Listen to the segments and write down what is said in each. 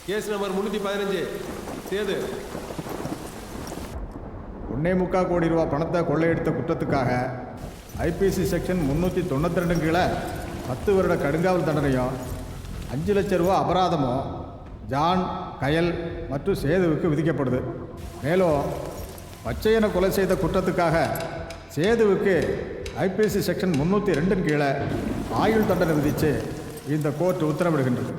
Case number 315 Setu. 1.25 கோடி ரூபா பணத்தை கொள்ளையடித்த குற்றத்துக்காக ஐபிசி செக்ஷன் 392 கீழே 10 வருட கடுங்காவல் தண்டனையும் 5 லட்சம் ரூபா அபராதமும் ஜான், கயல் மற்றும் சேதுவுக்கு விதிக்கப்படுது. மேலும் பச்சையனை கொலை செய்த குற்றத்துக்காக சேதுவுக்கு ஐபிசி செக்ஷன் 302 கீழே ஆயுள் தண்டனை விதித்து இந்த கோர்ட் உத்தரவிடுகின்றது.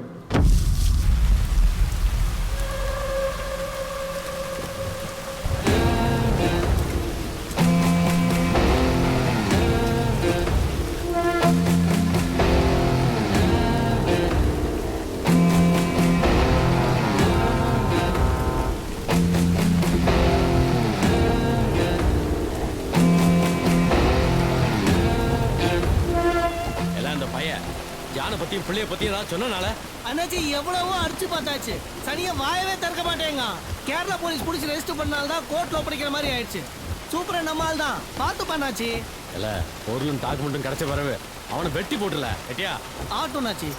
பிள்ளைய பத்தி ஏதாவது சொன்னால அண்ணாச்சி எவ்வளவோ அடிச்சு பார்த்தாச்சு, சனியா வாயவே திறக்க மாட்டேங்க. கேரளா போலீஸ் புடிச்சு ரெஜிஸ்டர் பண்ணால்தான் கோர்ட்ல ஒப்படைக்கிற மாதிரி ஆயிடுச்சு. சூப்பரா நம்மால் தான் பார்த்து பண்ணாச்சு. இல்ல பொருளும் டாக்குமெண்ட்டும் கிடைச்ச வரவு அவனை வெட்டி போட்டுல எட்டியா ஆட்டோனாச்சி.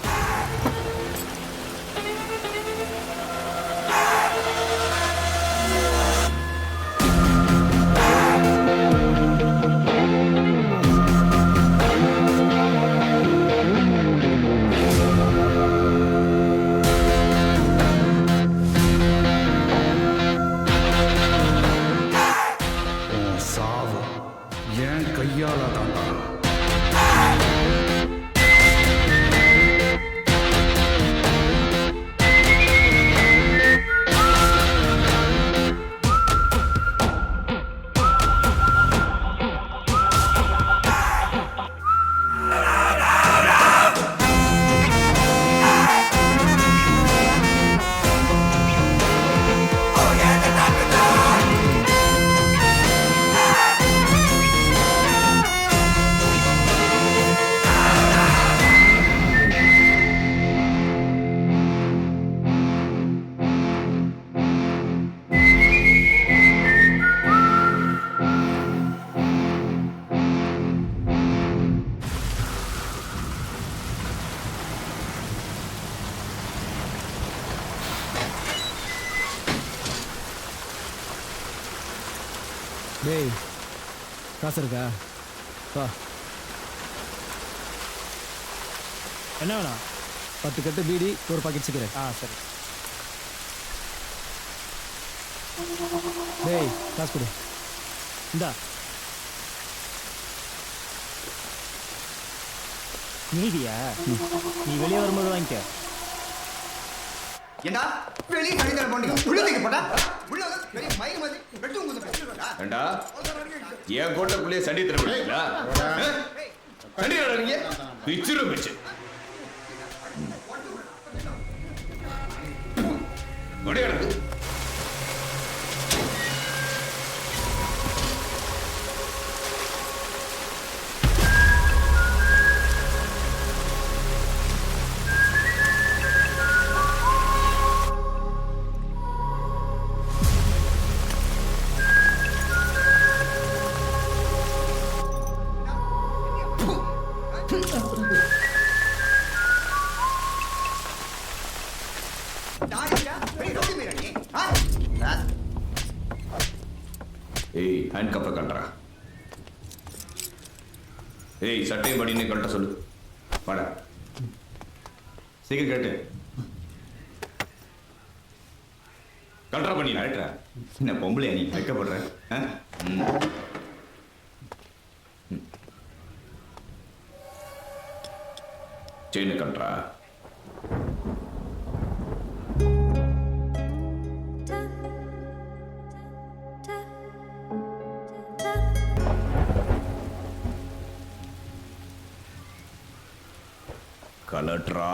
டேய், காசு இருக்கா? வா. என்ன வேணாம்? 10 கட்டு பீடி, ஒரு பாக்கெட் சிகரெட். சரி. டேய், காசு கொடு. இந்தா. நீதியா? நீ வெளியே வரும்போது வாங்கிக்க. ஏண்டா வெளிய கடிதர போறீங்க உள்ள தூக்கி போடா உள்ள பெரிய மயிர் மாதிரி வெட்டு உங்க பேசுறடா ஏண்டா ஏன் கோட்டக்குள்ளே சண்டி தரப்படுறீங்களா சண்டி நடறீங்க பிச்சுரு பிச்சு ஓடியாடு हैंडकप कलरा सट्टे बड़ी ने कलटा सोलू पड़ा सीकर कटे कलरा बनी लाइट्रा ना पोंबले नहीं वेक्क पड़ रहा है चेन कलरा कलट्रा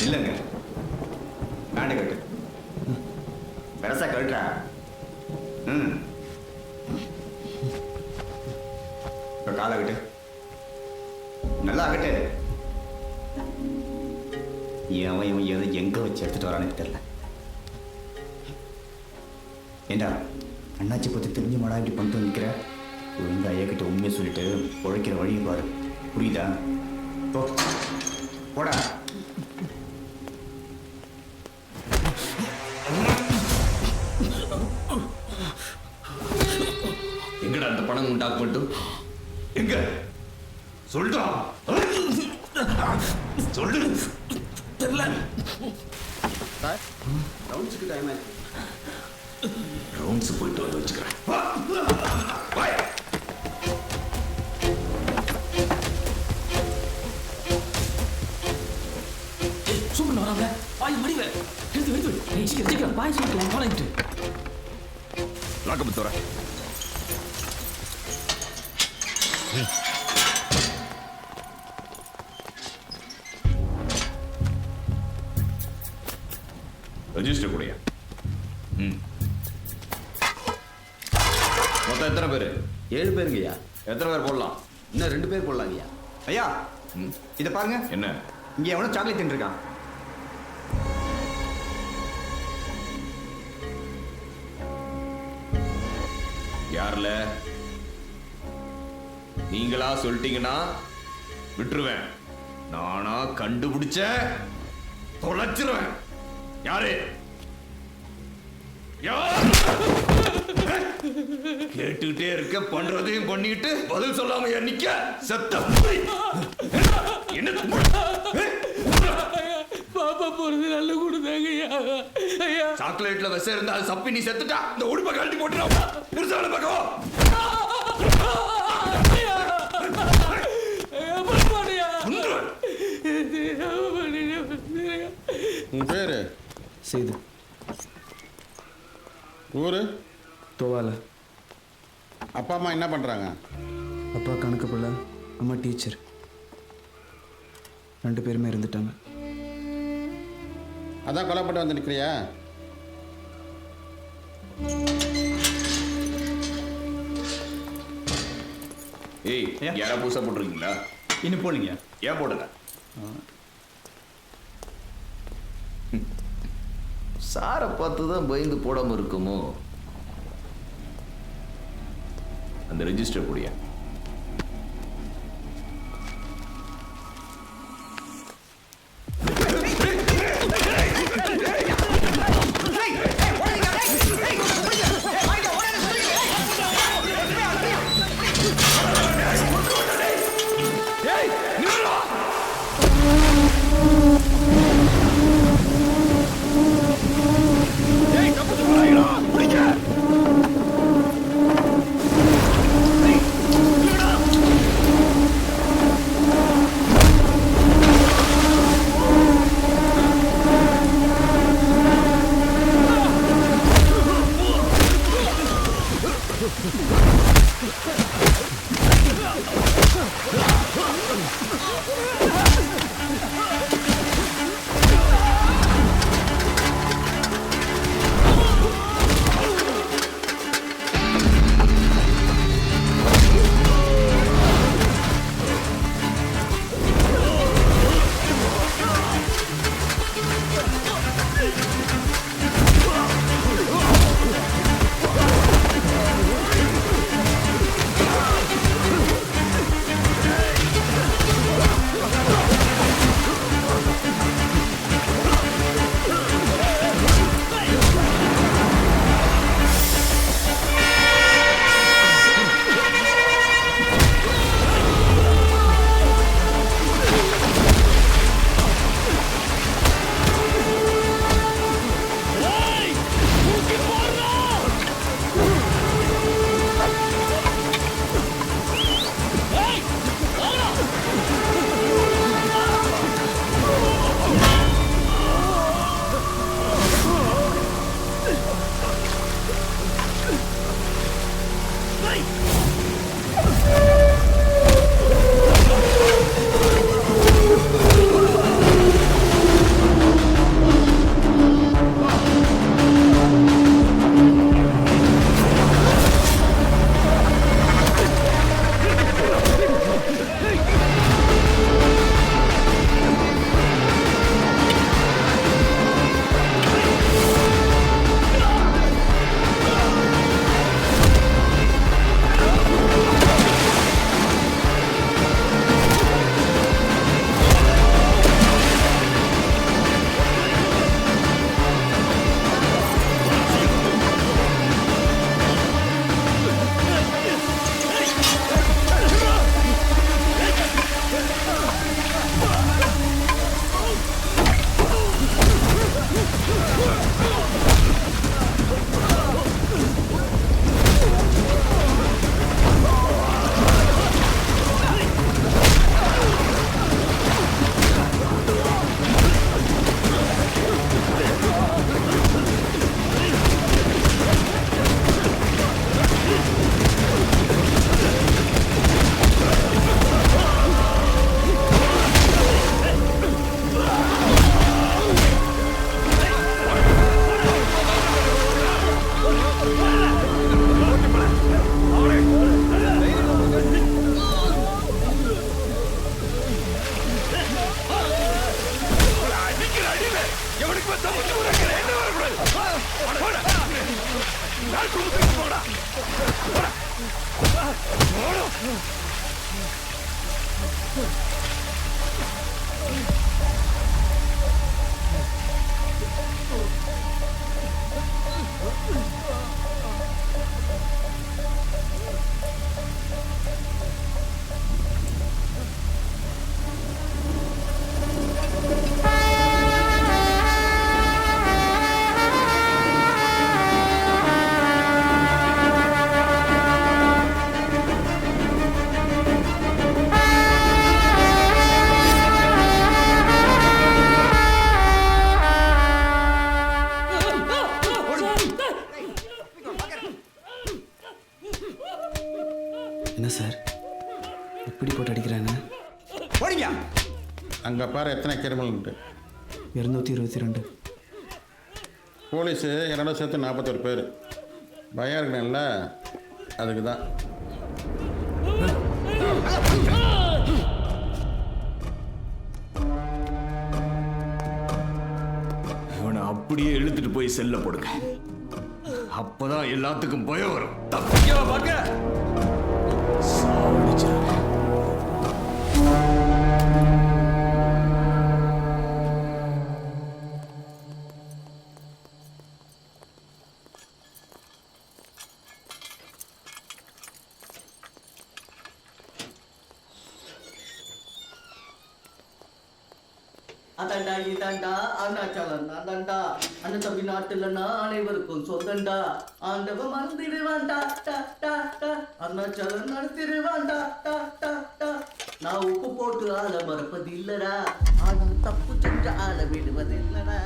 இல்லங்க நானே கட்டு பெருசா கட்டுறா காலை கட்டு நல்லா கட்டு அவன் இவன் எதை எங்க வச்சு எடுத்துட்டு வரான்னு தெரியல ஏண்டா அண்ணாச்சி பற்றி தெரிஞ்சு மாடா இப்படி பண்ணிட்டு நிற்கிற ஒழுங்கா ஐயாக்கிட்ட உண்மையை சொல்லிட்டு உழைக்கிற வழியை பாரு. புரியுதா? போ. போடா. எங்கடா அந்த பணம் டாக்குமெண்ட்? எங்க சொல்றா? சொல்லு. தெரியல சார் ரவுண்ட்ஸுக்கு டைம் ஆயிடுச்சு. ரவுண்ட்ஸ் போயிட்டு வந்து வச்சுக்கிறேன். சூப்பர் வராங்க பாய் மடிவே எடுத்து எடுத்து ஏய் சீக்கிரம் சீக்கிரம் பாய் சீக்கிரம் வாங்கிட்டு லாக்கப் தோற. ரெஜிஸ்டர் கூடிய. மொத்தம் எத்தனை பேர்? 7 பேருங்கய்யா. எத்தனை பேர் போடலாம்? இன்னும் 2 பேர் போடலாங்கய்யா. ஐயா இதை பாருங்க. என்ன? இங்க எவனோ சாக்லேட் தின்றுருக்கான். யார்ல? நீங்களா சொல்லிட்டீங்கன்னா விட்டுருவேன். நானா கண்டுபிடிச்ச தொலைச்சிருவேன். யாரு? கேட்டுக்கிட்டே இருக்க, பண்றதையும் பண்ணிட்டு பதில் சொல்லாம நிக்க. சத்தம் என்ன? பாப்பா போறது நல்ல கொடுத்தாங்க ஐயா. சாக்லேட்ல விஷம் இருந்தா அது சப்பி நீ செத்துட்டா இந்த உடுப்பை கழட்டி போட்டுறா. புருஷான பக்கம் உன் பேரு? செய்து ஊரு? தோவால. அப்பா அம்மா என்ன பண்ணுறாங்க? அப்பா கணக்கு பிள்ளை, அம்மா டீச்சர். 2 பேருமே இருந்துட்டாங்க. அதான் கொலைப்பட்டு வந்து நிற்கிறியா? ஏய், யாரா புதுசா போட்டிருக்கீங்களா? இன்னும் போலீங்க. ஏன் போடுங்க? சாரை பார்த்து தான் பயந்து போடாம இருக்குமோ? அந்த ரெஜிஸ்டர் கூடிய. என்ன சார் இப்படி போட்டு அடிக்கிறாங்க? போடிங்க. அங்கே பாரு எத்தனை கிரிமினல்ட்டு. 222. போலீஸு என்னோட சேர்த்து 41 பேர். பயம் இருக்கணும்ல, அதுக்கு தான். இவனை அப்படியே இழுத்துட்டு போய் செல்ல போடுங்க. அப்பதான் எல்லாத்துக்கும் பயம் வரும். தப்பிக்க பார்க்க சாவடிச்சிருங்க. அதாண்டா இதாண்டா அருணாச்சலம் அதாண்டா அந்த தமிழ்நாட்டுலன்னா அனைவருக்கும் சொந்தண்டா ஆண்டவன் மறந்துடுவான்டா டா டா டா அருணாச்சலம் நடத்திடுவான்டா டா டா டா நான் உப்பு போட்டு ஆள மறப்பது இல்லடா ஆனா தப்பு செஞ்ச ஆள விடுவது இல்லடா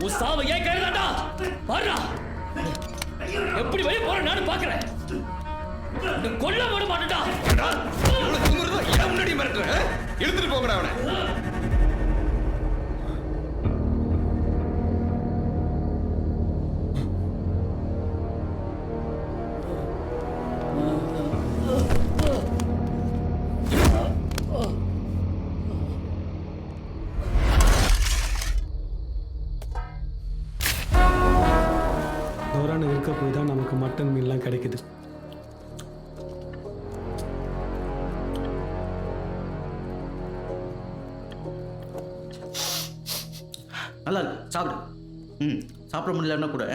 உசாவை ஏன் கைதாண்டா பாருடா எப்படி வெளியே போற நானும் பாக்குறேன். கொல்ல விட மாட்டேன்டா. முன்னாடி மிரட்டுற எடுத்துட்டு போங்கடா அவனை. தோரான இருக்க போய் தான் நமக்கு மட்டன் மீன்லாம் கிடைக்குது. நல்லா இருக்கு சாப்பிடு. சாப்பிட முடியலன்னா கூட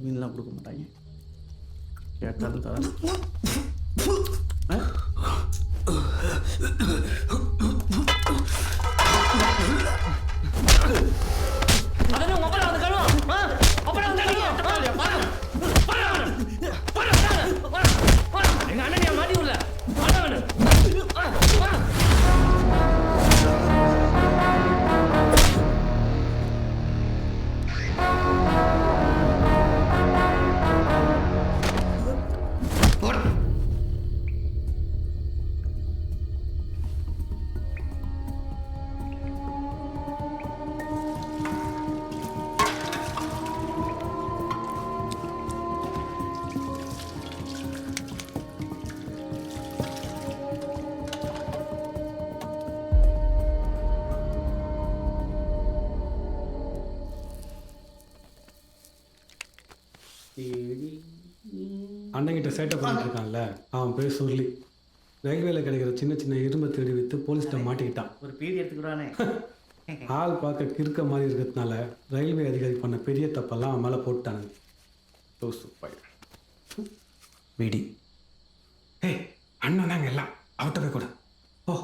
மீன்லாம் கொடுக்க மாட்டாங்க. கேட்டாலும் தரேன். எங்க அண்ணன் மாட்டி விடல. அண்ணங்கிட்ட சேட்டை பண்ணிட்டு இருக்கான்ல, அவன் பேர் சுருளி. ரயில்வேல கிடைக்கிற சின்ன சின்ன இரும்பை தேடி விற்று போலீஸ்கிட்ட மாட்டிக்கிட்டான். ஒரு பீடி எடுத்துக்கிறானே. ஆள் பார்க்க கிறுக்க மாதிரி இருக்கிறதுனால ரயில்வே அதிகாரி பண்ண பெரிய தப்பெல்லாம் அவன் மேலே போட்டானுங்க. வீடி ஏய் அண்ணன் நாங்கள் எல்லாம் அவட்ட போய் கூட ஓ.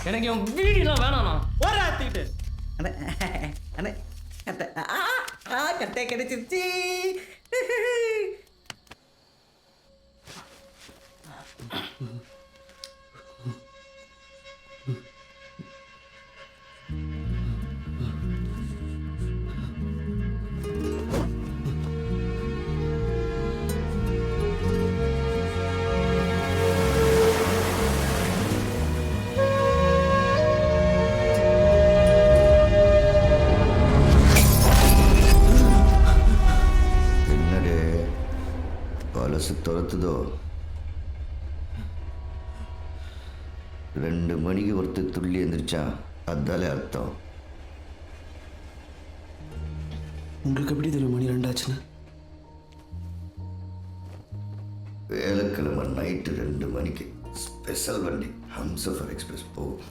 எனக்கு என் வீடியெல்லாம் வேணாண்ணா. ஓராத்திட்டு அண்ணே கட்டை கிடைச்சிருச்சு. பழசு துரத்துதோ. 2 மணிக்கு ஒருத்தர் துள்ளி எழுந்திரிச்சான், அதாலே அர்த்தம். உங்களுக்கு எப்படி தெரியும் மணி 2 ஆச்சுன்னு? வேலைக்கிழமை நைட்டு 2 மணிக்கு ஸ்பெஷல் வண்டி ஹம்சஃபர் எக்ஸ்பிரஸ் போகும்.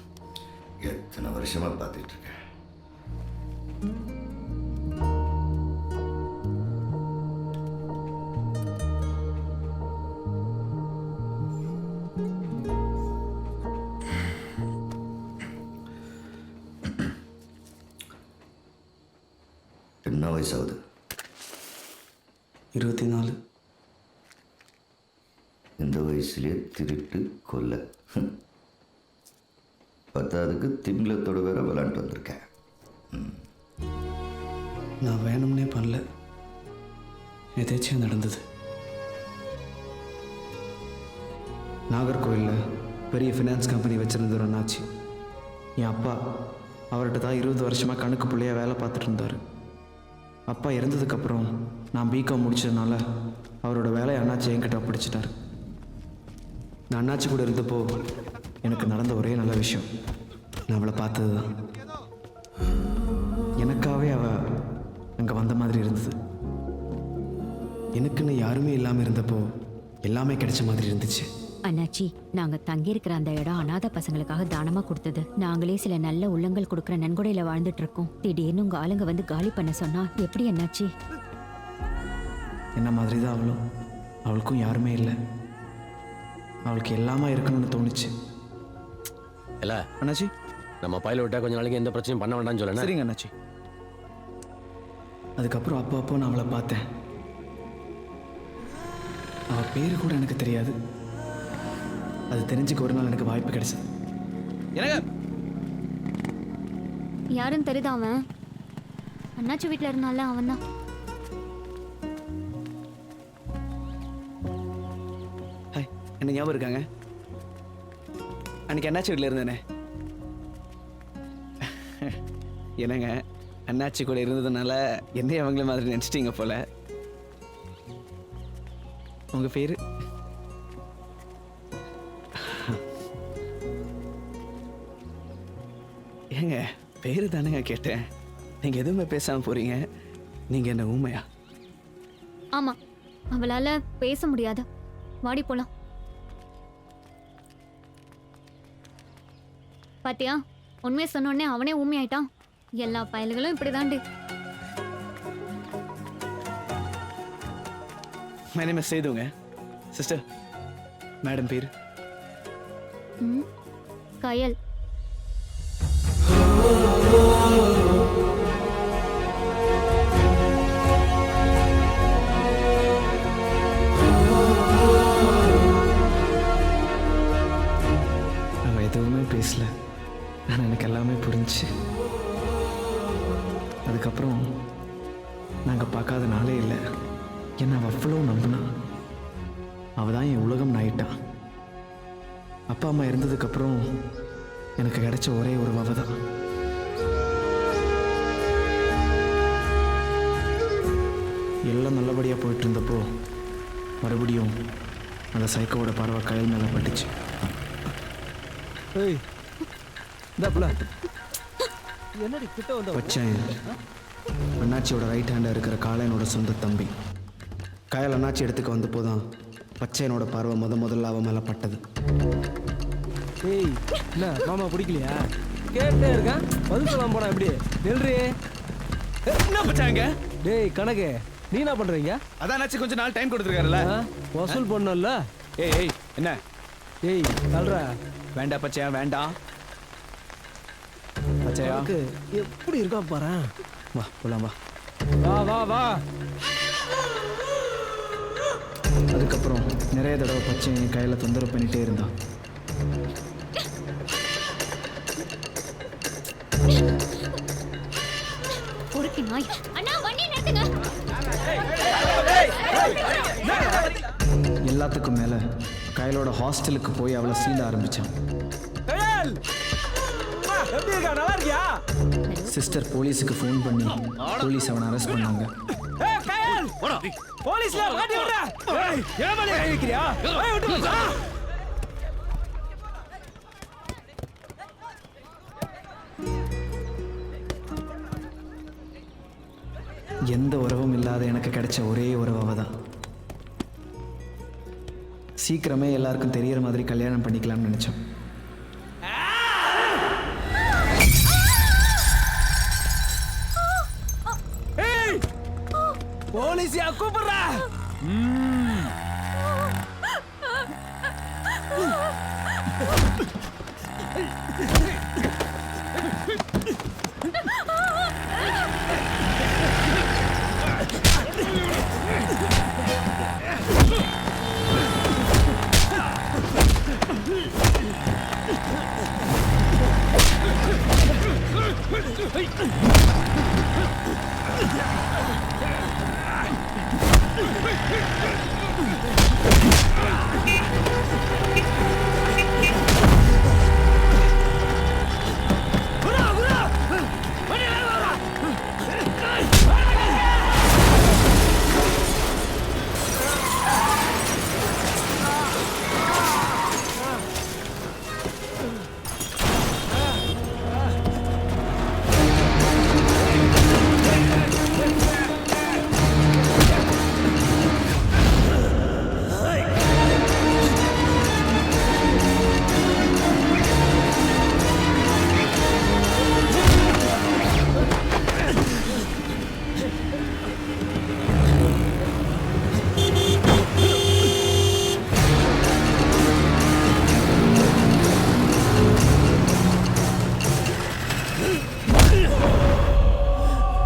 எத்தனை வருஷமா பார்த்துட்டு இருக்கேன். என்ன வயசாகுது? 24. இந்த வயசுலேயே திருட்டு கொல்லை, பத்தாவதுக்கு திமிலத்தோட வேற விளாண்டு வந்திருக்கேன். நான் வேணும்னே பண்ணல, எதாச்சும் நடந்தது. நாகர்கோவிலில் பெரிய ஃபினான்ஸ் கம்பெனி வச்சுருந்த ஒரு அண்ணாச்சி, என் அப்பா அவர்கிட்ட தான் 20 வருஷமாக கணக்கு பிள்ளையாக வேலை பார்த்துட்டு இருந்தார். அப்பா இறந்ததுக்கப்புறம் நான் பிகாம் முடிச்சதுனால அவரோட வேலையை அண்ணாச்சி என்கிட்ட பிடிச்சிட்டாரு. நான் அண்ணாச்சி கூட இருந்தப்போ எனக்கு நடந்த ஒரே நல்ல விஷயம் நான் அவளை பார்த்தது தான். எனக்காகவே அவள் அங்கே வந்த மாதிரி இருந்தது. எனக்குன்னு யாருமே இல்லாமல் இருந்தப்போ எல்லாமே கிடைச்ச மாதிரி இருந்துச்சு. அண்ணாச்சி, நாங்க தங்கியிருக்கிற அந்த இடம் அநாத பசங்களுக்காக தானமா கொடுத்தது. நாங்களே சில நல்ல உள்ளங்கள் கொடுக்குற நன்கொடையில வாழ்ந்துட்டு இருக்கோம். திடீர்னு உங்க ஆளுங்க வந்து காலி பண்ண சொன்னா எப்படி அண்ணாச்சி? என்ன மாதிரி தான் அவளும். அவளுக்கும் யாருமே இல்லை. அவளுக்கு எல்லாமே இருக்கணும்னு தோணுச்சு. இல்லை அண்ணாச்சி, நம்ம பையில விட்டா கொஞ்ச நாளைக்கு எந்த பிரச்சனையும் பண்ண வேண்டாம்னு சொல்லணும். சரிங்க அண்ணாச்சி. அதுக்கப்புறம் அப்போ நான் அவளை பார்த்தேன். அவள் பேரு கூட எனக்கு தெரியாது. அது தெரிஞ்சுக்க ஒரு நாள் எனக்கு வாய்ப்பு கிடைச்சது. எனக்கு யாருன்னு தெரியுதா? அவன் அண்ணாச்சி வீட்டில் இருந்தால அவன் தான். ஹாய், என்ன ஞாபகம் இருக்காங்க? அன்னைக்கு அண்ணாச்சி வீட்டில் இருந்தேனே. என்னங்க, அண்ணாச்சி கூட இருந்ததுனால என்னைய அவங்கள மாதிரி நினச்சிட்டீங்க போல. உங்க பேரு? ஏங்க, பேரு தானேங்க கேட்டேன். நீங்க எதுவுமே பேசாம போறீங்க. நீங்க என்ன ஊமையா? ஆமா, அவளால பேச முடியாது. வாடி போலாம். பாத்தியா, உண்மையை சொன்னோடனே அவனே ஊமி ஆயிட்டான். எல்லா பயல்களும் இப்படிதாண்டி. மை நேம் இஸ் சேதுங்க. சிஸ்டர், மேடம் பேரு? கயல். அவ எதுவுமே பேசல, ஆனால் எனக்கு எல்லாமே புரிஞ்சுச்சு. அதுக்கப்புறம் நாங்கள் பார்க்காத நாளே இல்லை. என்னை அவள் அவ்வளோ நம்பினா. அவள் தான் என் உலகம் ஆயிட்டான். அப்பா அம்மா இருந்ததுக்கப்புறம் எனக்கு கிடைச்ச ஒரே ஒரு அவ தான். எல்லாம் நல்லபடியாக போயிட்டு இருந்தப்போ மறுபடியும் அந்த சைக்கோவோட பார்வை கயல் மேலே பட்டுச்சு. வச்சேன். அண்ணாச்சியோட ரைட் ஹேண்டாக இருக்கிற காளையனோட சொந்த தம்பி கயல் அண்ணாச்சி இடத்துக்கு வந்தப்போ தான் பச்சையனோட பார்வை முதல்ல அவன் மேலே பட்டது. ஏய், என்ன மாமா பிடிக்கலையா? கேட்டே இருக்கேன், பதில் சொல்லாம போனா எப்படி? நெல்றி என்ன பச்சாங்க? டேய் கணக்கு, நீ என்ன பண்றீங்க? அதான் அண்ணாச்சி கொஞ்ச நாள் டைம் கொடுத்துருக்காருல்ல, வசூல் பண்ணல. ஏய் என்ன? ஏய் சொல்ற. வேண்டாம் பச்சையா, வேண்டாம் பச்சையா. எப்படி இருக்கா பாரு. வா போலாம், வா வா வா வா. அதுக்கப்புறம் நிறைய தடவை பச்சை என் கையில் தொந்தரவு பண்ணிட்டே இருந்தான். பொறுக்கி நாய். அண்ணா, வண்டி நிறுத்துங்க. எல்லாத்துக்கும் மேலே கையிலோட ஹாஸ்டலுக்கு போய் அவளை சீண்ட ஆரம்பிச்சான். சிஸ்டர் போலீஸுக்கு ஃபோன் பண்ணி போலீஸ் அவனை அரெஸ்ட் பண்ணாங்க. போடா. போலீஸ்ல மாட்டி விடுறா. ஏய், ஏன் மேல கை வைக்கிறியா? ஏய், விட்டு வா. எந்த உறவும் இல்லாத எனக்கு கிடைச்ச ஒரே உறவு அவ தான். சீக்கிரமே எல்லாருக்கும் தெரியற மாதிரி கல்யாணம் பண்ணிக்கலாம்னு நினைச்சோம். போலீஸியா கூப்பிடுறா.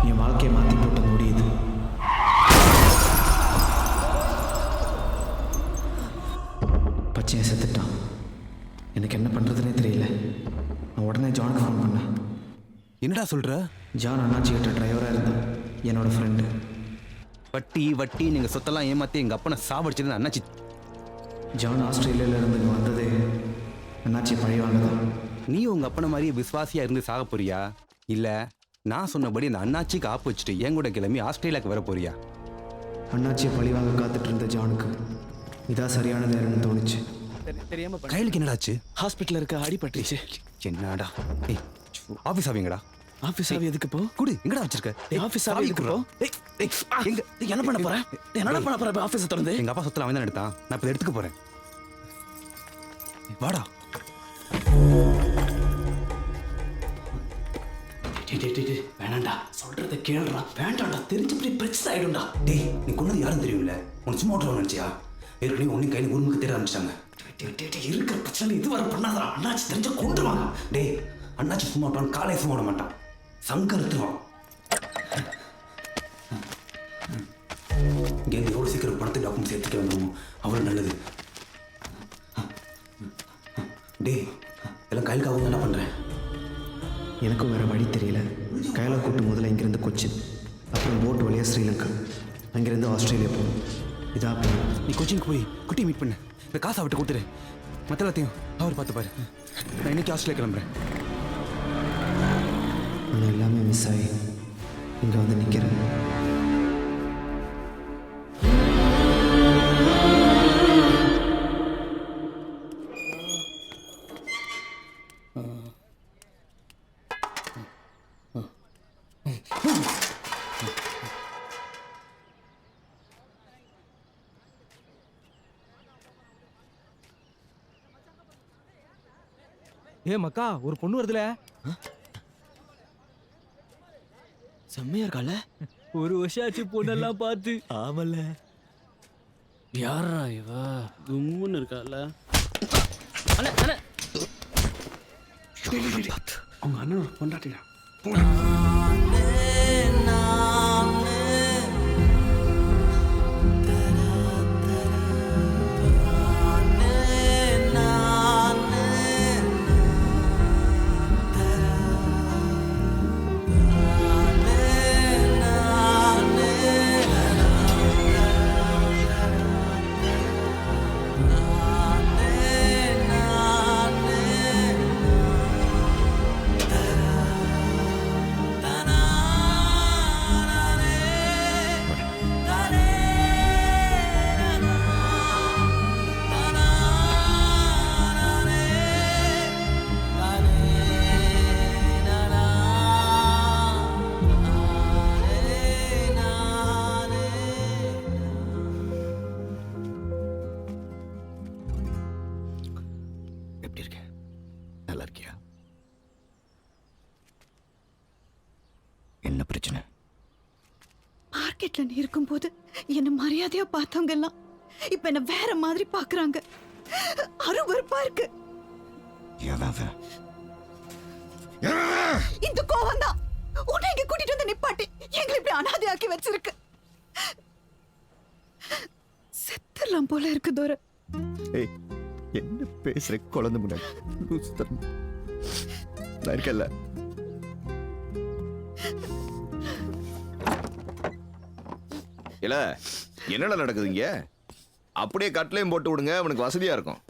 என் வாழ்க்கையை மாற்றி போட்ட முடியுது. பச்சையன் செத்துட்டான். எனக்கு என்ன பண்ணுறதுனே தெரியல. நான் உடனே ஜானுக்கு ஃபோன் பண்ணேன். என்னடா சொல்ற? ஜான் அண்ணாச்சி கிட்ட டிரைவராக இருந்தான். என்னோட ஃப்ரெண்டு. வட்டி வட்டி நீங்க சொத்தெல்லாம் ஏமாத்தி எங்க அப்பனை சாவடிச்சது அண்ணாச்சி. ஜான் ஆஸ்திரேலியாவிலேருந்து இங்கே வந்தது அண்ணாச்சி பழி வாங்கதான். நீ உங்க அப்பனை மாதிரியே விசுவாசியா இருந்து சாக போறியா? இல்ல நான் சொன்னபடி அந்த அண்ணாச்சிக்கு ஆப்பு வச்சுட்டு என் கூட கிளம்பி ஆஸ்திரேலியாவுக்கு வர போறியா? அண்ணாச்சியை பழி வாங்க காத்துட்டு இருந்த ஜானுக்கு இதான் சரியான நேரம்னு தோணுச்சு. கைலுக்கு என்னடாச்சு? ஹாஸ்பிட்டலில் இருக்க அடிபட்டுச்சு. என்னடா? ஏய், ஆபீஸ் ஆவீங்கடா. ஆஃபீஸ் ஆவி எதுக்கு போ? குடு, எங்கடா வச்சிருக்க? ஆஃபீஸ் ஆவி எதுக்கு போ? எங்க என்ன பண்ண போறேன்? என்ன பண்ண போறேன்? ஆஃபீஸை திறந்து எங்க அப்பா சொத்துல அவன் தான் எடுத்தான். நான் இப்ப எடுத்துக்க போறேன். வாடா. வேணாண்டா, சொல்றத கேளுடா. வேண்டாம்டா, தெரிஞ்சு பிரச்சனை ஆயிடும்டா. டேய், நீ கொண்டது யாரும் தெரியும்ல? உனக்கு சும்மா ஓட்டுறவன் நினைச்சியா? ஏற்கனவே உன்னையும் கையில் உரிமுக்கு தேட ஆரம்பிச்சிட்டாங்க. இருக்கிற பிரச்சனை இது வர பண்ணாதா? அண்ணாச்சி தெரிஞ்ச கொண்டுருவாங்க. டேய், அண்ணாச்சி சும்மா ஓட்டுவான், காலையை சும்மா விட மாட்டான். சங்கருத்துவான். இங்கேருந்து எவ்வளோ சீக்கிரம் பணத்தை டாக்குமெண்ட்ஸ் எடுத்துக்க வந்துடுமோ அவ்வளோ நல்லது. டேய், எல்லாம் கைலுக்காகவும் என்ன பண்ணுறேன்? எனக்கும் வேற வழி தெரியல. கையில கூட்டு முதல்ல இங்கிருந்து கொச்சின், அப்புறம் போட் வழியாக ஸ்ரீலங்கா, அங்கிருந்து ஆஸ்திரேலியா போகணும். இதா பிளான். நீ கொச்சினுக்கு போய் குட்டியை மீட் பண்ணு. இந்த காசை விட்டு கொடுத்துரு. மற்ற எல்லாத்தையும் அவர் பார்த்துப்பாரு. நான் இன்னைக்கு ஆஸ்திரேலியா கிளம்புறேன். ஆனால் எல்லாமே மிஸ் ஆகி இங்கே வந்து நிற்கிறேன். ஏ மக்கா, ஒரு பொண்ணு வருதுல. செம்மையா இருக்கால. ஒரு வருஷம் ஆச்சு பொண்ணெல்லாம் பார்த்து. ஆமல்ல. யாரா இவ? கும்முன்னு இருக்கால. அண்ணே அண்ணே, அவங்க அண்ணன் கொண்டாட்டிடா. என்ன பிரச்சனை? மார்க்கெட்ல நீ இருக்கும்போது என்ன மரியாதையா பார்த்தவங்க எல்லாம் இப்ப என்ன வேற மாதிரி பாக்குறாங்க. அருவருப்பா இருக்கு. இந்த கோவம் தான் உன்னை இங்க கூட்டிட்டு வந்து நிப்பாட்டி எங்களை இப்படி அனாதையாக்கி வச்சிருக்கு. செத்துலாம் போல இருக்கு தோர. என்ன பேசுற குழந்தை முன்னாடி? நான் இருக்கல. இல்ல என்னடா நடக்குதுங்க? அப்படியே கட்லையும் போட்டு விடுங்க, அவனுக்கு வசதியா இருக்கும்.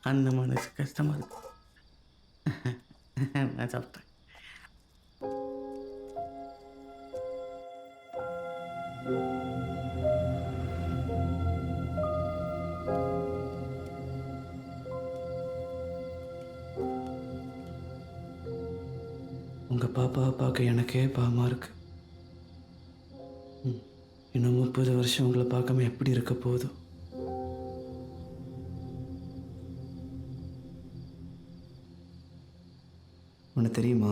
அந்த மனசு கஷ்டமா இருக்கு. நான் சாப்பிட்டேன். உங்கள் பாப்பாவை பார்க்க எனக்கே பாவமாக இருக்கு. இன்னும் 30 வருஷம் உங்களை பார்க்காம எப்படி இருக்க போதும்? உனக்கு தெரியுமா,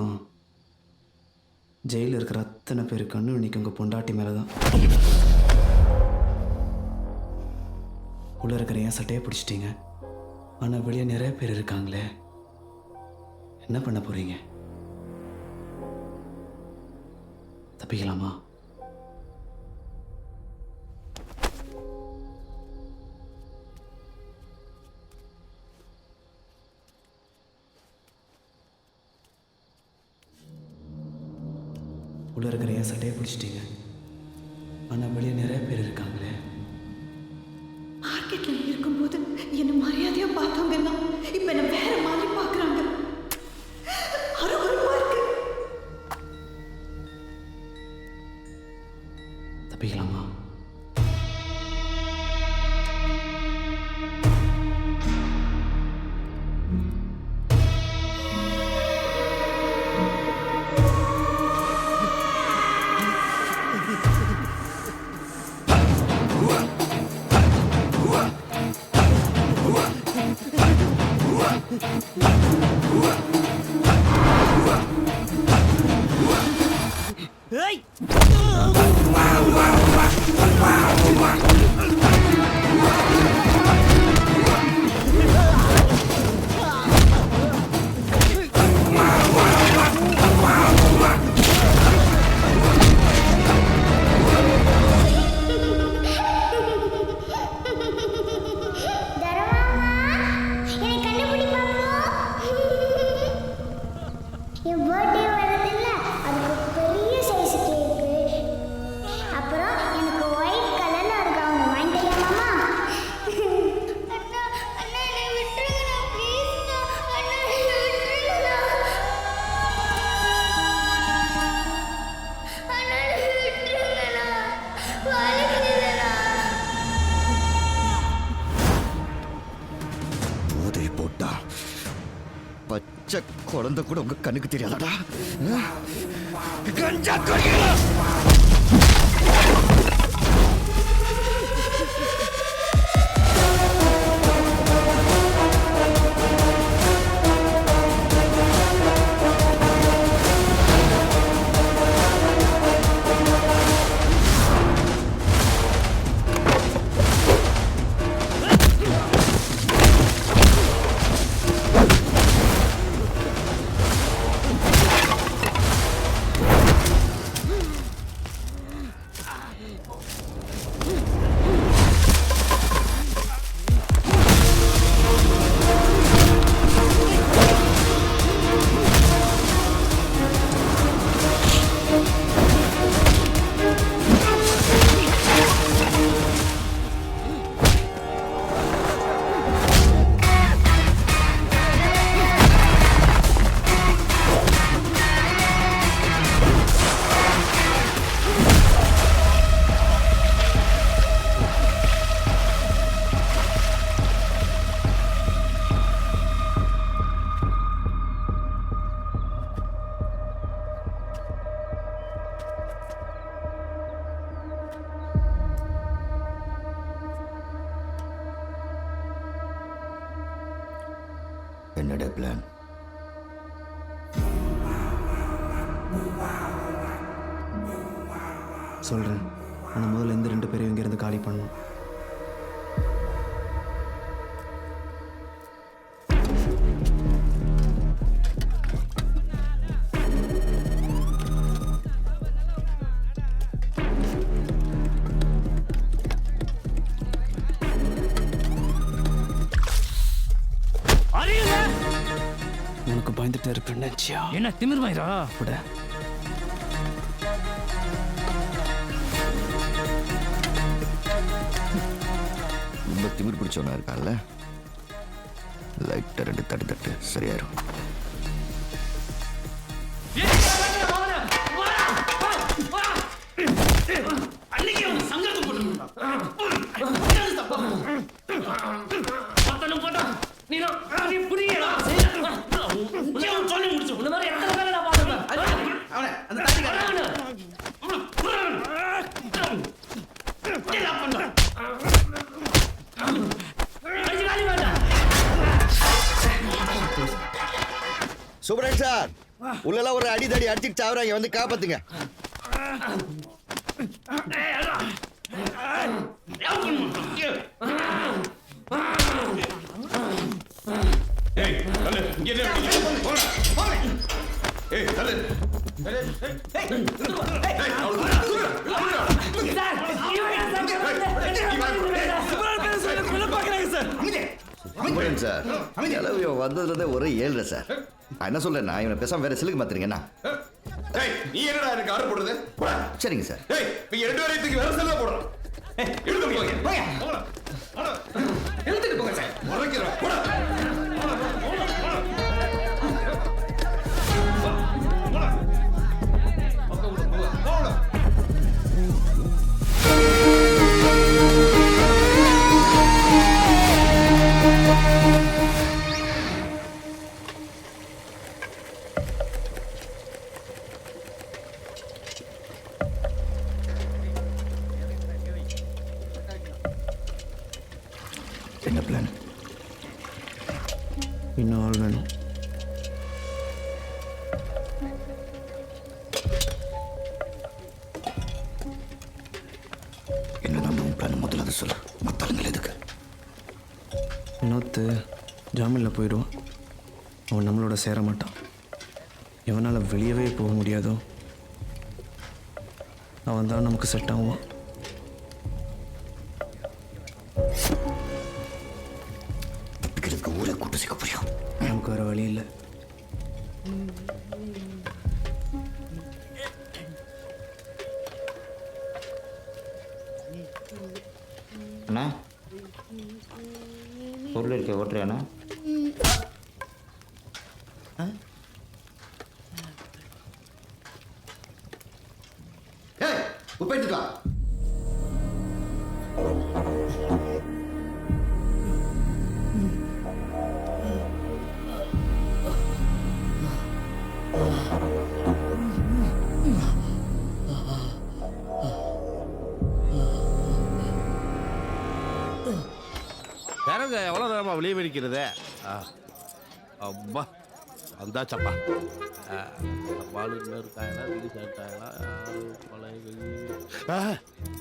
ஜெயிலில் இருக்கிற அத்தனை பேர் கண்ணு இன்னைக்கு உங்கள் பொண்டாட்டி மேலே தான். உள்ள இருக்கிற ஏன் சட்டையை பிடிச்சிட்டீங்க, ஆனால் வெளியே நிறைய பேர் இருக்காங்களே, என்ன பண்ண போகிறீங்க? தப்பிக்கலாமா? உள்ள இருக்கிற ஏன் சட்டையை பிடிச்சிட்டீங்க, ஆனால் வெளியே நிறைய பேர் இருக்காங்களே. மார்க்கெட்ல இருக்கும்போது என்ன மரியாதையா பார்த்தவங்க எல்லாம் இப்ப என்ன வேற மாதிரி பாக்குறாங்க. அருவருப்பா இருக்கு. தப்பிக்கலாமா? பச்சை குழந்தை கூட உங்க கண்ணுக்கு தெரியாதடா. கஞ்சா கொடிகளா! என்னோட பிளான்? சொல்கிறேன், ஆனால் முதல்ல இந்த 2 பேரையும் இங்கேருந்து காலி பண்ணணும். உனக்கு பயந்துட்டு இருப்பேன் என்ன திமிர்வாயிரா? கூட ரொம்ப திமிர் பிடிச்சவனா இருக்கான்ல, லைட்டாக 2 தட்டு சரியாயிரும். சுப்ரன் சார், உள்ளெல்லாம் ஒரு அடி தடி அடிச்சுட்டு சாவுறாங்க, வந்து காப்பாத்துங்க. ஏய் தள்ளு, இங்க என்ன போடா, போடா. ஏய் தள்ளு. சுப்ரன் சார், கிளவி வந்ததுலேருந்தே ஒரே 7 சார். நான் என்ன சொல்றேன், நான் இவனை பேசாம வேற சிலுக்கு மாத்துறீங்கண்ணா. ஏய் நீ என்னடா எனக்கு ஆர்டர் போடுறது? போடா. சரிங்க சார். ஏய் நீங்க 2 பேரையும் தூக்கி வேற செல்ல போடுறோம். எடுத்து போங்க. போங்க. எடுத்துட்டு போங்க சார். முறைக்கிறேன். போடா. என்ன பிளான்? இன்னும் ஆள் வேணும். என்னதான் உன் பிளான்? முதல்ல அதை சொல்லு. மத்தாளுங்கள் எதுக்கு? வினோத் ஜாமீனில் போயிடுவான். அவன் நம்மளோட சேர மாட்டான். எவனால் வெளியவே போக முடியாதோ அவன் தான் நமக்கு செட் ஆகுவான். தப்பிக்கிறதுக்கு ஊரை கூட்டு சேர்க்க புரியும். நமக்கு வேறு வழி இல்லை. அண்ணா பொருள் இருக்க ஓட்டுறியாண்ணா? உப்பு எடுத்துக்கலாம். யாருங்க எவ்வளோ நேரமா வெளியே வெடிக்கிறது? அப்பா வந்தாச்சப்பா.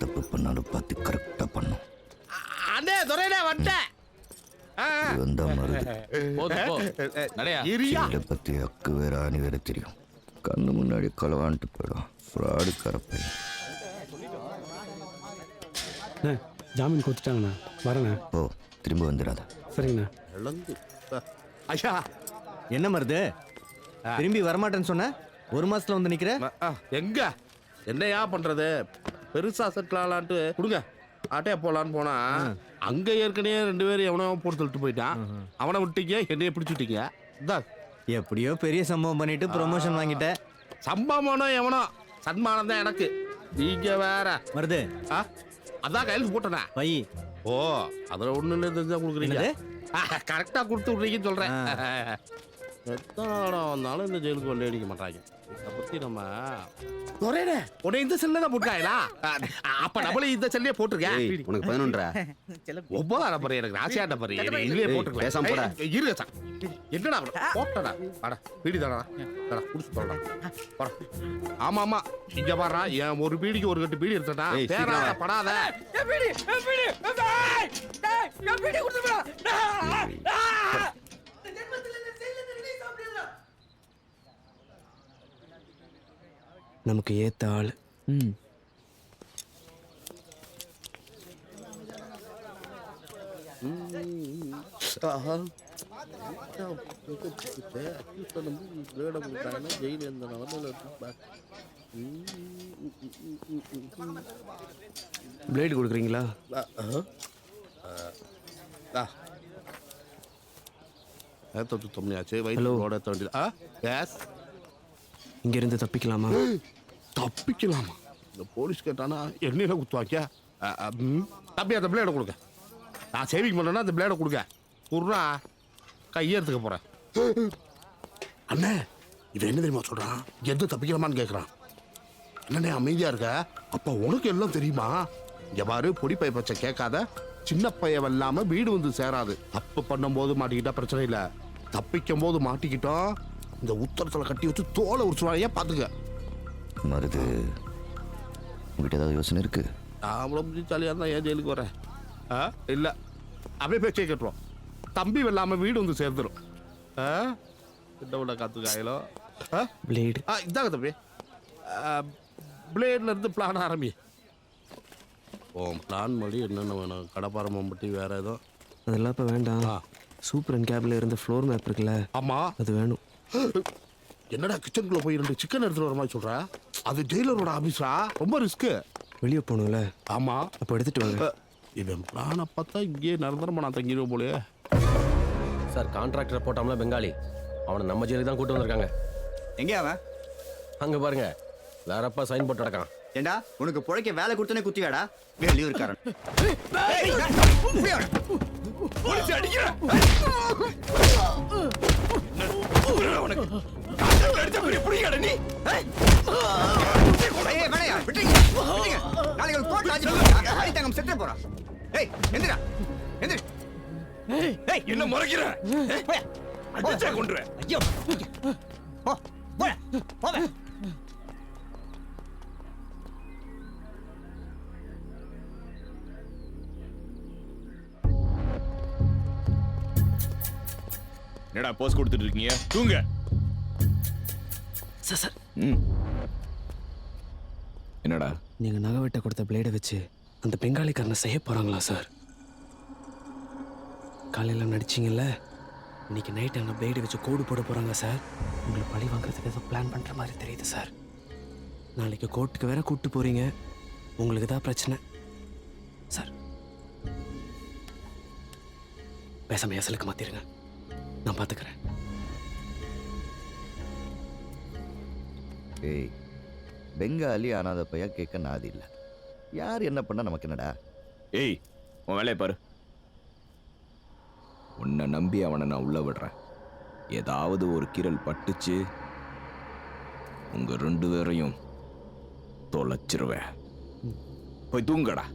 தப்பு பண்ணாலும் பார்த்து கரெக்டாக பண்ணும். அண்ணே துறையில வந்துட்டேன். வந்த மருது இரியா பற்றி அக்கு வேற ஆணி வேற தெரியும். கண்ணு முன்னாடி களவான்ட்டு போயிடும். ஃப்ராடு கரப்பை. ஜாமீன் கொடுத்துட்டாங்கண்ணா, வரேண்ணா. ஓ திரும்ப வந்துடாத. சரிங்கண்ணா. ஐயா என்ன மருது, திரும்பி வரமாட்டேன்னு சொன்ன? 1 மாசத்துல வந்து நிக்கிற? எங்க என்னையா பண்றது? பெருசா செட்டில் ஆகலான்ட்டு கொடுங்க ஆட்டையா போலான்னு போனா அங்க ஏற்கனவே 2 பேரும் எவனோ போட்டு தள்ளிட்டு போயிட்டான். அவனை விட்டீங்க, என்னைய பிடிச்சுட்டீங்க. எப்படியோ பெரிய சம்பவம் பண்ணிட்டு ப்ரொமோஷன் வாங்கிட்ட. சம்பவனோ எவனோ சன்மானம் தான் எனக்கு. நீங்க வேற மருது. அதான் கையில் போட்டனே வை. ஓ அதுல ஒண்ணு தெரிஞ்சா கொடுக்குறீங்க. கரெக்டா கொடுத்து விடுறீங்கன்னு சொல்றேன். எத்தனை இடம் வந்தாலும் இந்த ஜெயிலுக்கு கொள்ளை அடிக்க மாட்டாங்க. இதை பற்றி நம்ம ஒரேடே உன்னை இந்த செல்ல போட்டுக்காங்களா? அப்ப நம்மளே இந்த செல்லையே போட்டிருக்கேன். உனக்கு 11 ஒவ்வொரு பரி எனக்கு ராசியாட்ட பரி இதுலயே போட்டுருக்கேன். பேசாம போடா. இருங்க சார். என்னடா போட்டடா அட பீடி தானா குடிச்சு போடா. ஆமா ஆமா இங்க பாடுறா என் ஒரு பீடிக்கு ஒரு கட்டு பீடி எடுத்தா பேராத படாத. நமக்கு ஏத்த ஆள். பிளேடு கொடுக்குறீங்களா? இங்கிருந்து தப்பிக்கலாமா? தப்பிக்கலாமா? இந்த போலீஸ் கேட்டானா என்ன குத்துவாங்க? தம்பி அந்த பிளேடை கொடுங்க. நான் சேவிங் பண்ணேன்னா அந்த பிளேடை கொடுங்க. குர்ரா கையெடுத்துக்க போறேன். அண்ணே இவன் என்ன தெரியுமா சொல்றான்? எது தப்பிக்கலாமான்னு கேட்கறான். என்னண்ணே அமைதியா இருக்க? அப்ப உனக்கு எல்லாம் தெரியுமா? இங்க பாரு பொடி பை பச்சை கேட்காத. சின்ன பையன் இல்லாம வீடு வந்து சேராது. தப்பு பண்ணும் போது மாட்டிக்கிட்டா பிரச்சனை இல்லை. தப்பிக்கும் போது மாட்டிக்கிட்டோம் இந்த உத்தரத்துல கட்டி வச்சு தோலை உரிச்சுவாங்க. பாத்துக்க மருது உங்ககிட்ட ஏதாவது யோசனை இருக்கு? அவ்வளோ ஜாலியாக இருந்தால் ஏன் ஜெயிலுக்கு வரேன்? இல்லை அப்படியே பேச்சே கேட்டுருவோம். தம்பி வெல்லாமல் வீடு வந்து சேர்ந்துடும். கிட்ட விட காத்துக்காயலோ பிளேடு இதாங்க தம்பி. பிளேட்ல இருந்து பிளான் ஆரம்பி. பிளான் படி என்னென்ன வேணும்? கடப்பாறை மம்பட்டி வேற ஏதோ? அதெல்லாம் இப்போ வேண்டாம். சூப்பர் அண்ட் கேபில் இருந்த ஃப்ளோர் மேப் இருக்குல்ல? ஆமாம் அது வேணும். என்னடா கிச்சனுக்குள்ள போய் 2 சிக்கன் எடுத்துட்டு வர மாதிரி சொல்ற? அது ஜெயிலரோட ஆபீஸா? ரொம்ப ரிஸ்க்கு. வெளியே போகணும்ல? ஆமா அப்போ எடுத்துட்டு வாங்க. இவன் பிளானை பார்த்தா இங்கேயே நிரந்தரமா நான் தங்கிடுவோம் போலயே. சார் கான்ட்ராக்டர் போட்டோம்ல பெங்காலி, அவனை நம்ம ஜெயிலுக்கு தான் கூட்டு வந்திருக்காங்க. எங்கே அவன்? அங்க பாருங்க வேறப்பா சைன் போட்டு நடக்கான். ஏண்டா உனக்கு புழைக்க வேலை கொடுத்தனே குத்தியாடா? வெளியூர்காரன். என்ன முறைக்கிற? கொண்டு என்னடா போஸ் கொடுத்துட்டு இருக்கீங்க? தூங்க. சார் என்னடா நீங்க நகை வெட்ட கொடுத்த பிளேடை வச்சு அந்த பெங்காலிக்காரனை செய்ய போறாங்களா சார்? காலையில் நடிச்சிங்கல்ல, இன்னைக்கு நைட் அந்த பிளேடை வச்சு கோடு போட போறாங்க சார். உங்களை பழி வாங்குறதுக்கு ஏதோ பிளான் பண்ற மாதிரி தெரியுது சார். நாளைக்கு கோர்ட்டுக்கு வேற கூப்பிட்டு போறீங்க. உங்களுக்கு தான் பிரச்சனை சார். பேசாம எசலுக்கு மாத்திருங்க, நான் பாத்துக்கிறேன். ஏய் பெங்காலி அனாத பையா கேட்க நாதி இல்லை. யார் என்ன பண்ணா நமக்கு என்னடா? ஏய் உன் வேலையை பாரு. உன்னை நம்பி அவனை நான் உள்ள விடுறேன். ஏதாவது ஒரு கீரல் பட்டுச்சு உங்க 2 பேரையும் தொலைச்சிருவேன். போய் தூங்கடா.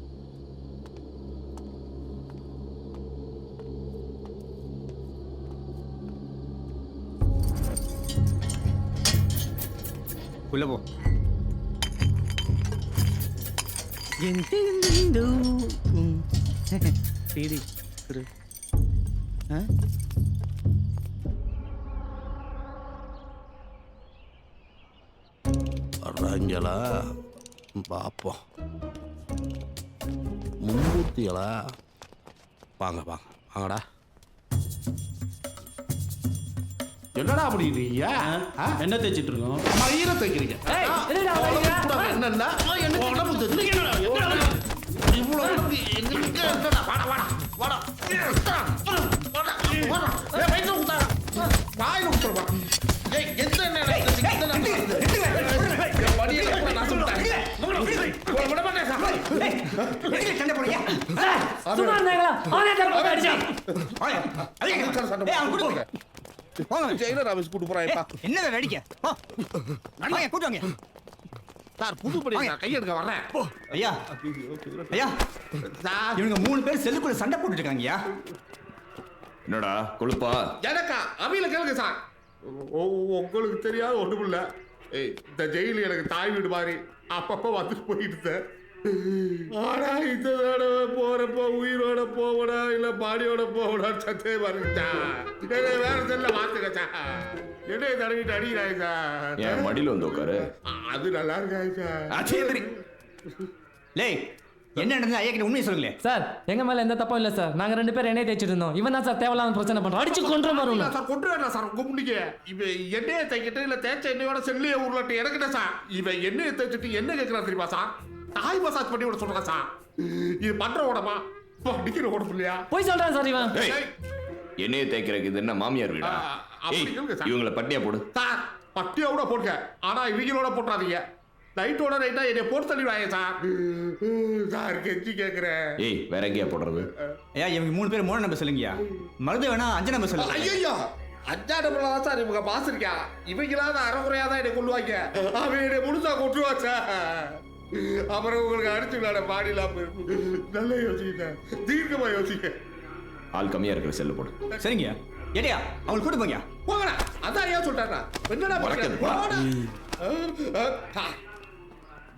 உள்ள போ. வர்றாங்களா பார்ப்போம். மும்மூர்த்திகளா? வாங்க வாங்க வாங்கடா. என்னடா அப்படின்றீங்க? என்ன தேய்ச்சிட்டு இருக்கோம்? மயிரை தைக்கிறீங்க. என்னன்னா இவ்வளோ ஜெயிலர் ஆஃபீஸ் கூட்டு போறாங்கப்பா. என்ன வேடிக்கை கூட்டு வாங்க சார் புதுப்படி நான் கையெடுக்க வர்றேன். ஐயா ஐயா இவங்க 3 பேர் செல்லுக்குள்ள சண்டை போட்டுட்டு இருக்காங்கய்யா. என்னடா கொழுப்பா? எனக்கா அவையில கேளுங்க சார். உங்களுக்கு தெரியாத ஒன்றும் இல்லை. இந்த ஜெயிலு எனக்கு தாய் வீடு மாதிரி அப்பப்போ வந்துட்டு போயிட்டு சார். ஆனா இந்த தடவை போறப்போ உயிரோட போவடா இல்ல பாடியோட போவடா சந்தேகமா இருக்குச்சா. வேற செல்ல மாத்துங்க சார். என்னைய தடவிட்டு அடிக்கிறாங்க சார். என் மடியில வந்து உட்காரு. அது நல்லா இருக்காங்க சார். லே என்ன நடந்தது ஐயா கிட்ட உண்மையை சொல்லுங்களே. சார் எங்க மேல எந்த தப்பும் இல்ல சார். நாங்க 2 பேரும் எண்ணெய் தேய்ச்சிட்டு இருந்தோம். இவன் தான் சார் தேவையில்லாம பிரச்சனை பண்றான். அடிச்சு கொன்ற மாதிரி சார் கொண்டு வரலாம் சார். உங்க முன்னிக்க இவன் எண்ணெயை தேய்க்கிட்டு இல்ல தேய்ச்ச எண்ணெயோட செல்லியை உருளட்டு எனக்கிட்ட சார். இவன் எண்ணெயை தேய்ச்சிட்டு என்ன கேட்கறான் தெரியுமா சார்? தாய் மசாஜ் பண்ணி விட சொல்றான் சார். இது பண்ற உடம்பா அடிக்கிற உடம்பு இல்லையா? போய் சொல்றான் சார் இவன். எண்ணெயை தேய்க்கிறதுக்கு இது என்ன மாமியார் வீடா? இவங்களை பட்டியா போடு சார். பட்டியோட போடுங்க. ஆனா இவங்களோட போட்டுறாதீங்க. நைட்டோட நைட்டா என்னை போட்டு தள்ளிடுவாங்க சார். சார் கெஞ்சி கேட்கிறேன். ஏய் வேற எங்கேயா போடுறது? ஐயா இவங்க 3 பேர் 3 நம்பர் சொல்லுங்கய்யா. மருது வேணா 5 நம்பர் சொல்லுங்க. ஐயோ 5 நம்பர்ல தான் சார் இவங்க பாஸ் இருக்கா. இவங்களாவது அறகுறையா தான் என்னை கொள்ளுவாங்க. அவன் என்னை முழுசா கொட்டுவா சார். அப்புறம் உங்களுக்கு அடிச்சு விளையாட பாடிலாம் நல்லா யோசிக்க. தீர்க்கமா யோசிக்க. ஆள் கம்மியா இருக்கிற செல்லு போடு. சரிங்க ஏடியா அவங்களை கூட்டு போங்க. போங்கடா. அதான் ஏன் சொல்றாங்க என்னடா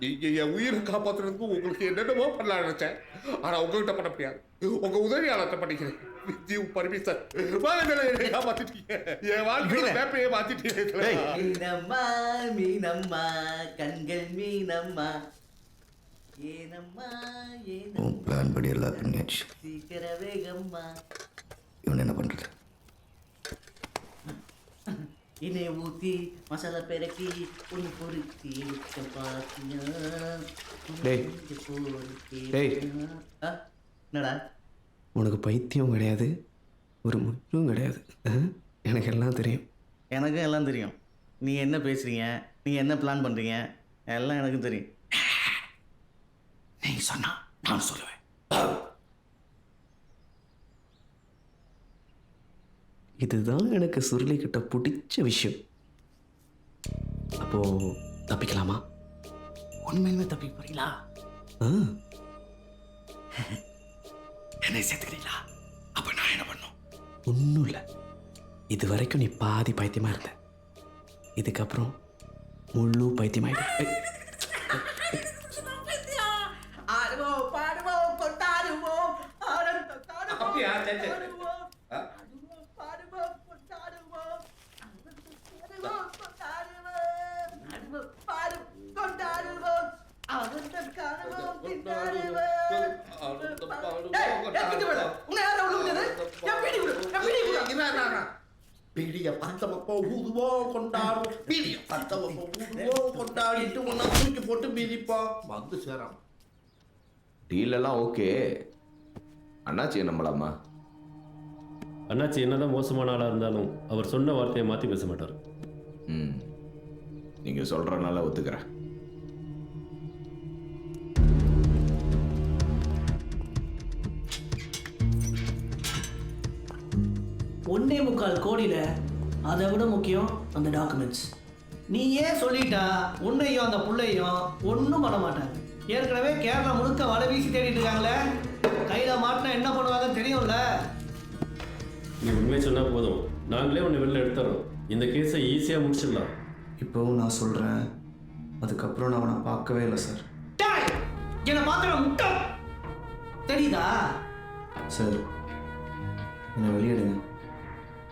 நீங்க என் உயிரை காப்பாத்துறதுக்கு உங்களுக்கு என்னென்னமோ பண்ணலாம் நினைச்சேன். ஆனா உங்ககிட்ட பண்ண முடியாது. உங்க உதவியாளர்கிட்ட பண்ணிக்கிறேன். பர்மிஷன் என்னை காப்பாத்திட்டீங்க. என் வாழ்க்கையில பேப்பையே மாத்திட்டீங்க. மீனம்மா மீனம்மா கண்கள் மீனம்மா ஏனம்மா உன் பிளான் படி எல்லாம் பண்ணியாச்சு. சீக்கிர வேகம்மா. இவன் என்ன பண்றது? இனே ஊத்தி மசாலா பெரட்டி ஒன்று பொறுத்தி சப்பாத்தியா. டேய் டேய் என்னடா உனக்கு பைத்தியம் கிடையாது, ஒரு முற்றும் கிடையாது. எனக்கு எல்லாம் தெரியும். எனக்கும் எல்லாம் தெரியும். நீங்கள் என்ன பேசுகிறீங்க, நீங்கள் என்ன பிளான் பண்ணுறீங்க, எல்லாம் எனக்கும் தெரியும். நீ சொன்னா நான் சொல்லுவேன். இதுதான் எனக்கு சுருளிக்கிட்ட பிடிச்ச விஷயம். அப்போ தப்பிக்கலாமா? உண்மையுமே தப்பிக்க போறீங்களா? என்னை சேர்த்துக்கிறீங்களா? அப்ப நான் என்ன பண்ணும்? ஒன்றும் இல்லை. இது வரைக்கும் நீ பாதி பைத்தியமா இருந்த. இதுக்கப்புறம் முழு பைத்தியமாயிடு. ஆடுவோம் பாடுவோம் கொண்டாடுவோம் பீடிய பத்தவப்போ ஊதுவோம் கொண்டாடுவோம். பீடிய பத்தவப்போ ஊதுவோம் கொண்டாடிட்டு ஒன்னா தூக்கி போட்டு மிதிப்போம். வந்து சேராம டீலெல்லாம் ஓகே. அண்ணாச்சி நம்பலாமா? அண்ணாச்சி என்னதான் மோசமான ஆளாக இருந்தாலும் அவர் சொன்ன வார்த்தையை மாற்றி பேச மாட்டார். நீங்கள் சொல்கிறனால ஒத்துக்கிறேன். $1.25 கோடியில அதை விட முக்கியம் அந்த டாக்குமெண்ட்ஸ். நீ ஏன் சொல்லிட்டா உன்னையும் அந்த புள்ளையும் ஒன்றும் பண்ண மாட்டாங்க. ஏற்கனவே கேரளா முழுக்க வலை வீசி தேடிட்டு இருக்காங்களே. கையில் மாட்டினா என்ன பண்ணுவாங்கன்னு தெரியும்ல. நீ உண்மையை சொன்னால் போதும், நாங்களே உன்னை வெளில எடுத்துறோம். இந்த கேஸை ஈஸியாக முடிச்சிடலாம். இப்போவும் நான் சொல்கிறேன், அதுக்கப்புறம் நான் அவனை பார்க்கவே இல்லை சார். என்னை பார்க்குற முட்டை தெரியுதா சார்? என்னை வெளியிடுங்க.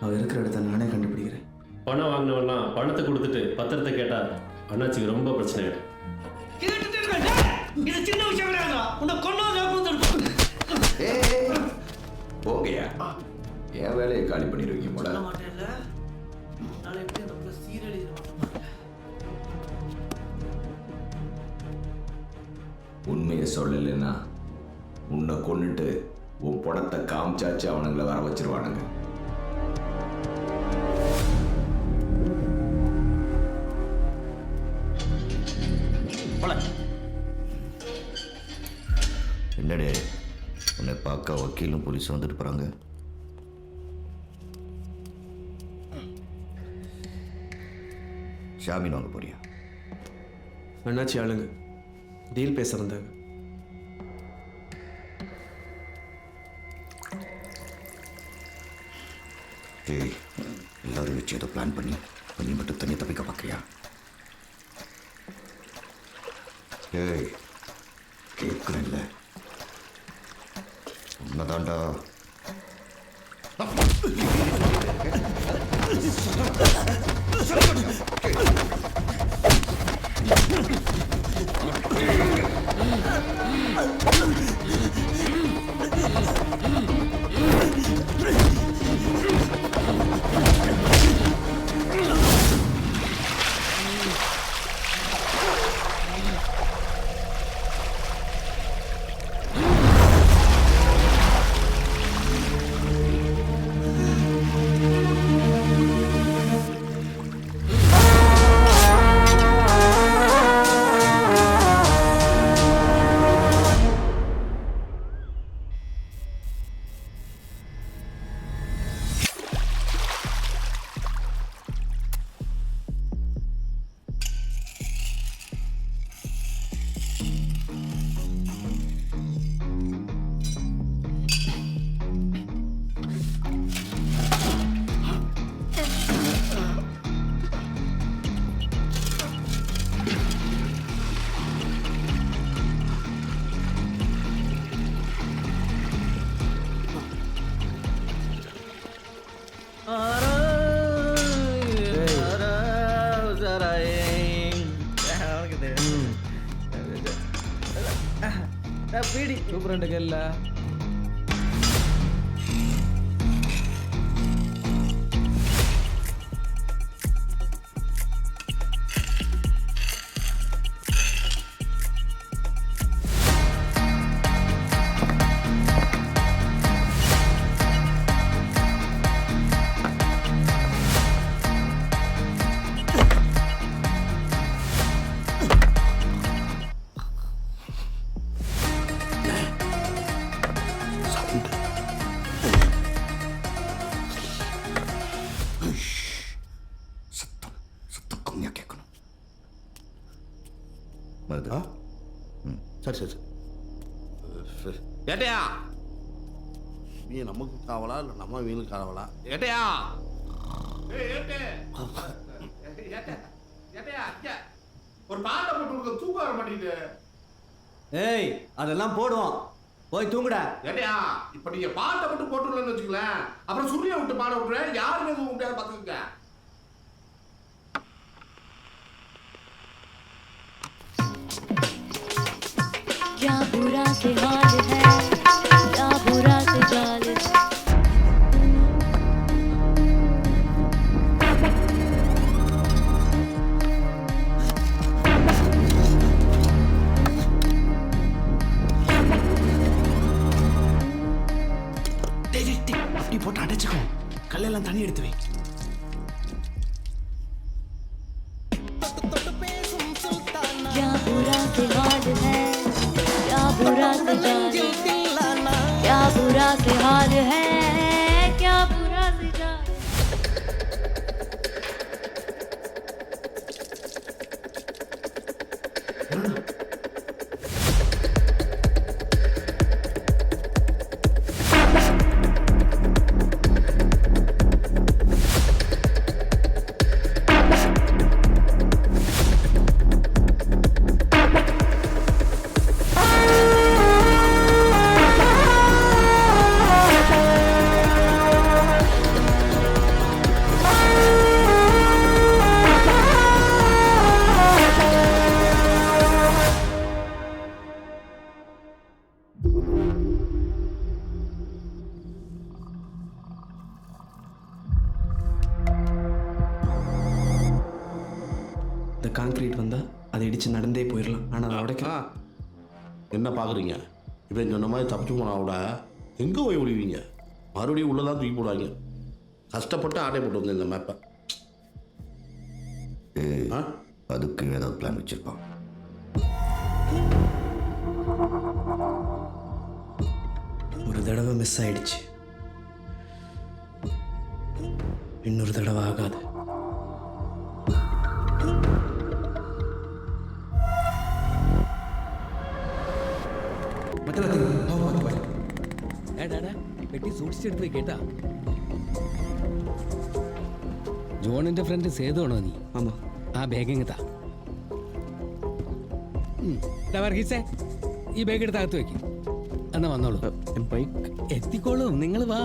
அவன் இருக்கிற இடத்த நானே கண்டுபிடிக்கிறேன். பணம் வாங்கினவெல்லாம் பணத்தை கொடுத்துட்டு பத்திரத்தை கேட்டால் அண்ணாச்சிக்கு ரொம்ப பிரச்சனை ஆகிடும். இது சின்ன விஷயம் கிடையாது. உன்னை கொண்டாந்து ஓகேயா? என் வேலையை காலி பண்ணிடுவீங்க போல. உண்மையை சொல்லலைன்னா உன்னை கொண்டுட்டு உன் படத்தை காமிச்சாச்சு அவனுங்களை வர வச்சிருவானுங்க. என்னடே உன்னை பார்க்க வக்கீலும் போலீஸும் வந்துட்டு போகிறாங்க. ஜாமீன் வாங்க போறியா? அண்ணாச்சி ஆளுங்க டீல் பேசுகிறந்தாங்க. ஏய், எல்லாரும் வச்சு ஏதோ பிளான் பண்ணி நீ மட்டும் தனியாக தப்பிக்க பார்க்குறியா? ஏய், கேட்குறேன்ல, உன்னதாண்டா. சூப்பர் கேள்ல சரி சரி சரி. ஏட்டையா, நீ நமக்கு காவலா இல்லை நம்ம வீணுக்கு காவலா? ஏட்டையா, ஒரு பாட்டை போட்டு கொடுக்க தூக்கம் வர மாட்டேங்குது. ஏய், அதெல்லாம் போடுவோம், போய் தூங்குடா. ஏட்டையா, இப்ப நீங்க பாட்டை மட்டும் போட்டுருலன்னு வச்சுக்கலேன், அப்புறம் சுருளியை விட்டு பாட விட்டுறேன், யாருமே தூங்க முடியாது பார்த்துக்கங்க. क्या बुरा से हाल है, क्या बुरा से जाल है। அப்படி போட்டு அடைச்சுக்கோ, கல்லெல்லாம் தண்ணி எடுத்து வை. क्या बुरा से हाल है, क्या बुरा से जाल है, क्या बुरा से हाल है, क्या बुरा से जाल है। இந்த கான்கிரீட் வந்தால் அதை இடித்து நடந்தே போயிடலாம், ஆனால் அதை உடைக்க. என்ன பார்க்குறீங்க? இப்போ சொன்ன மாதிரி தப்பிச்சு போனாவோட எங்கே போய் விடுவீங்க? மறுபடியும் உள்ளதான் தூக்கி போடுவாங்க. கஷ்டப்பட்டு ஆட்டை போட்டு வந்தேன் இந்த மேப்பை. அதுக்கு ஏதாவது பிளான் வச்சிருப்பான். ஒரு தடவை மிஸ் ஆயிடுச்சு, இன்னொரு தடவை ஆகாது. ഏടാടാ പെട്ടി സൂക്ഷിച്ചെടുത്ത് വെക്കേട്ടാ. ജോണിന്റെ ഫ്രണ്ട് സേതുവാണോ നീ? ആമാ. ആ ബാഗ് എങ്ങത്താ വർഗീസേ, ഈ ബാഗ് എടുത്ത് അകത്ത് വെക്കും. എന്നാ വന്നോളൂ. ബൈക്ക് എത്തിക്കോളും, നിങ്ങൾ വാ.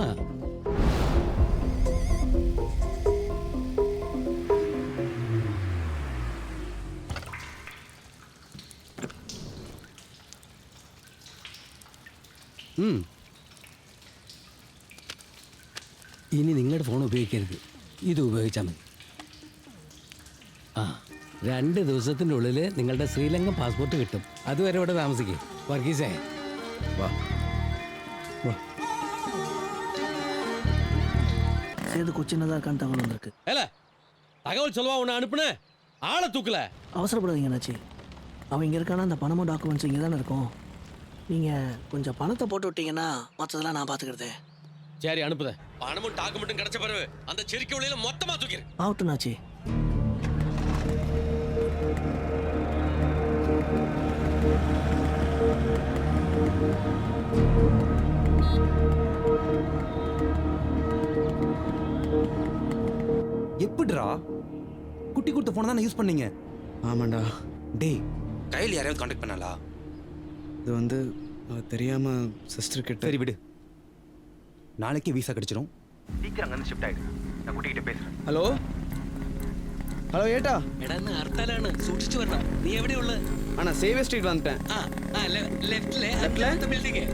ഇനി നിങ്ങളുടെ ഫോൺ ഉപയോഗിക്കരുത്, ഇത് ഉപയോഗിച്ചാൽ മതി. ആ 2 ദിവസത്തിൻ്റെ ഉള്ളിൽ നിങ്ങളുടെ ശ്രീലങ്കൻ പാസ്പോർട്ട് കിട്ടും. അതുവരെ ഇവിടെ താമസിക്കേ. വർഗീസേ വാ. சேது கொச்சினதாக இருக்கான்னு தகவல் வந்திருக்கு. ஏல தகவல் சொல்லுவா உன்னை அனுப்புன ஆளை தூக்கல. அவசரப்படாதீங்க அண்ணாச்சி. அவன் இங்கே இருக்கானா, அந்த பணமும் டாக்குமெண்ட்ஸ் இங்கே தானே இருக்கும். நீங்கள் கொஞ்சம் பணத்தை போட்டு விட்டீங்கன்னா மற்றதெல்லாம் நான் பார்த்துக்கிறதே. சரி அனுப்புத. பணமும் டாக்குமெண்ட்டும் கிடைச்ச பிறகு அந்த செருக்கி உள்ள மொத்தமா தூக்கிடு. ஆகட்டும் அண்ணாச்சி. எப்படிடா குட்டி கொடுத்த போன தானே யூஸ் பண்ணீங்க? ஆமாண்டா. டேய், கையில் யாரையாவது காண்டாக்ட் பண்ணாலா? இது வந்து தெரியாமல் சிஸ்டர் கிட்ட. சரி விடு, நாளைக்கே வீசா கிடைச்சிடும். சீக்கிரம் அங்கே ஷிஃப்ட் ஆகிடு. நான் குட்டிக்கிட்ட பேசுகிறேன். ഹലോ ഹലോ ഏട്ടാ. എടാ ഹർത്താലാണ്, സൂക്ഷിച്ചു വരണം. നീ എവിടെയുള്ള? അണ്ണാ സേവിയർ സ്ട്രീറ്റ് വന്നിട്ടேன். ലെഫ്റ്റിലെ ലെഫ്റ്റിലെ ബിൽഡിംഗ്.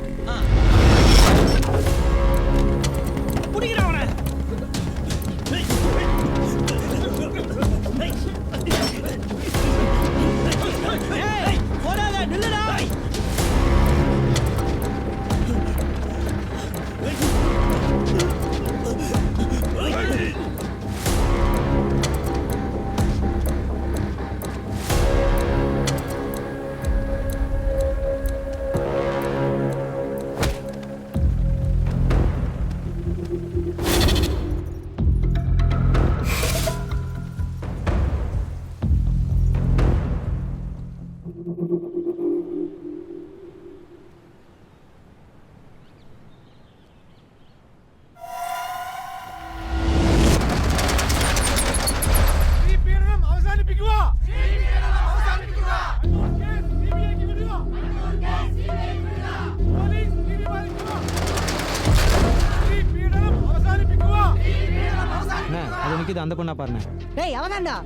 அது நிற்கிது, அந்த பொண்ணா பாருங்க. டேய் அவதான்டா.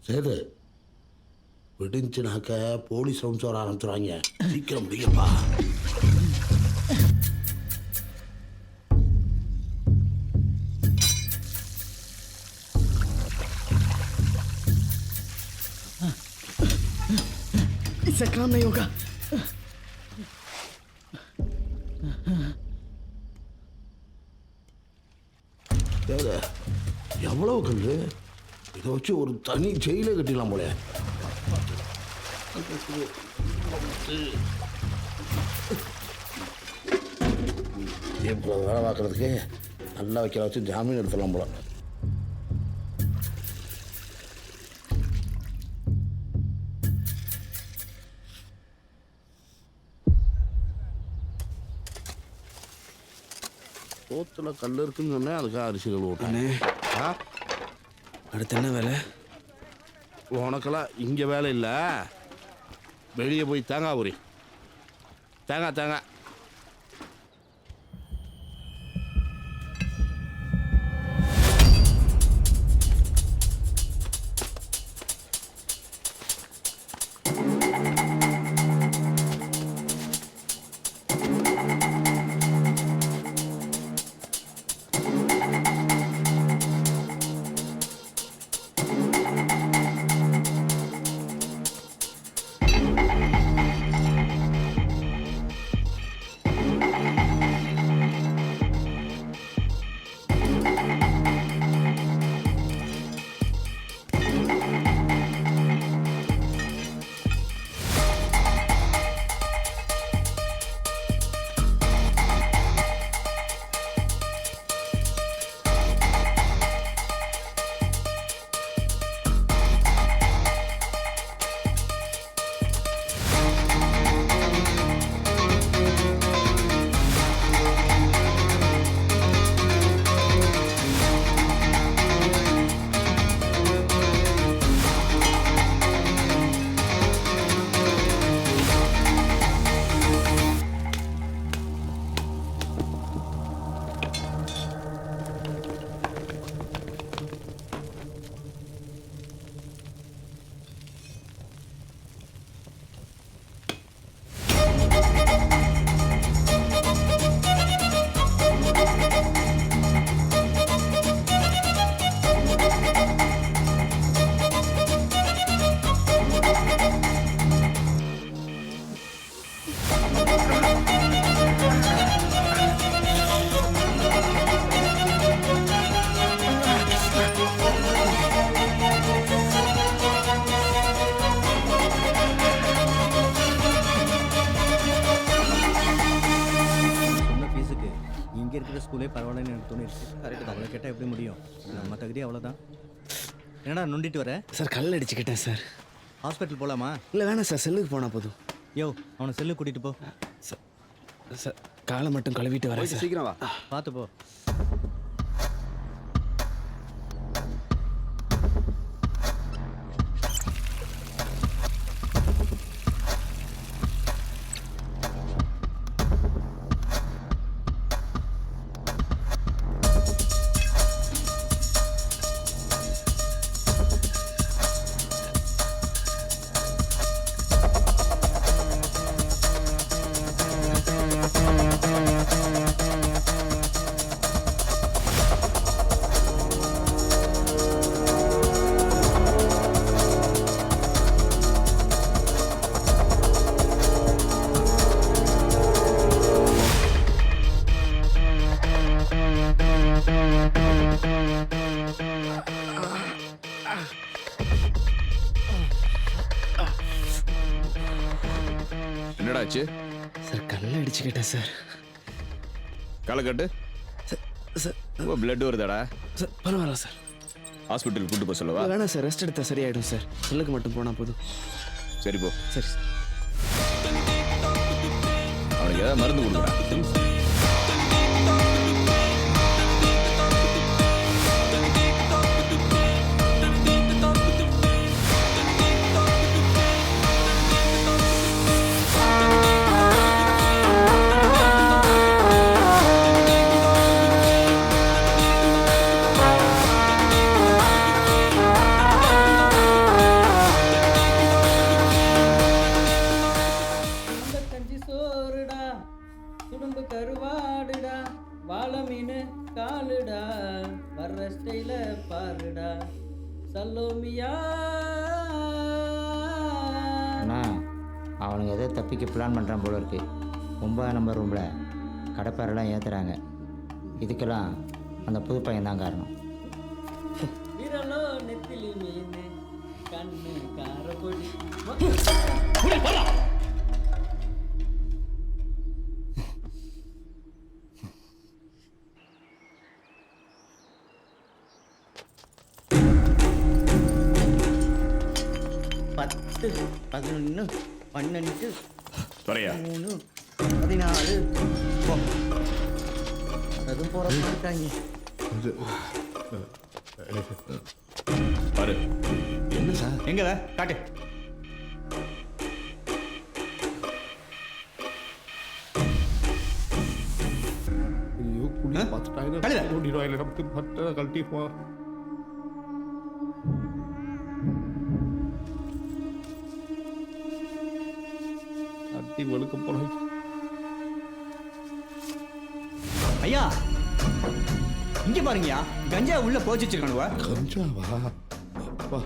சேது விடிஞ்சுனாக்க போலீஸ் ரவுண்ட்ஸ் வர ஆரம்பிச்சுறாங்க. சீக்கிரம் முடியப்பா. इससे काम नहीं होगा. எவ்வளவு கல்லு இதை வச்சு ஒரு தனி ஜெயிலே கட்டிடலாம் போல. இப்போ வேலை பார்க்கறதுக்கு நல்லா வைக்கிற வச்சு ஜாமீன் எடுத்துடலாம் போல. சோத்துல கல் இருக்குன்னு சொன்னேன், அதுக்காக அரிசி கழுவு அண்ணே ஆ அடுத்து என்ன வேலை? உனக்கெல்லாம் இங்கே வேலை இல்லை, வெளியே போய் தேங்காய் உரி. தேங்காய் தேங்காய். ஸ்கூலே பரவாயில்லன்னு எனக்கு தோணிடுச்சு. கரெக்ட். அவ்வளோ கேட்டால் எப்படி முடியும்? நம்ம தகுதி அவ்வளோதான். என்னடா நொண்டிட்டு வர? சார் கல் அடிச்சுக்கிட்டேன் சார். ஹாஸ்பிட்டல் போகலாமா? இல்லை வேணாம் சார், செல்லுக்கு போனால் போதும். யோ அவனை செல்லு கூட்டிகிட்டு போ. சார் காலை மட்டும் கழுவிட்டு வரேன் சார். சீக்கிரம் வா. பார்த்து போ. என்னடா ஆச்சு? சார் கல் அடிச்சுக்கிட்டேன் சார். காலை கட்டு. சார் பிளட் வருதாடா? சார் பரவாயில்ல சார். ஹாஸ்பிட்டலுக்கு கூட்டு போக சொல்லவா? வேணாம் சார், ரெஸ்ட் எடுத்தால் சரியாயிடும் சார். செல்லுக்கு மட்டும் போனால் போதும். சரி போ. சரி அவனுக்கு ஏதாவது மருந்து கொடுக்குறா. அவனுங்க எதோ தப்பிக்க பிளான் பண்ணுறான் போல இருக்கு. 9 நம்பர் ரூமில் கடப்பாரெல்லாம் ஏற்றுறாங்க. இதுக்கெல்லாம் அந்த புது பையன் தான் காரணம். பத்து 11 12 வரையா 13 14 அதுவும் போறாங்க. பாரு என்ன சார்? எங்க காட்டு. ஐயோ குடிய பார்த்துட்டாங்க. ஓடிடுவாங்க நமக்கு பட்டை கழட்டிடுவான். அட்டி வெளுக்க போறாங்க. ஐயா இங்க பாருங்கயா, கஞ்சா உள்ள போச்சு வச்சிருக்கானுவா. கஞ்சாவா? அப்பா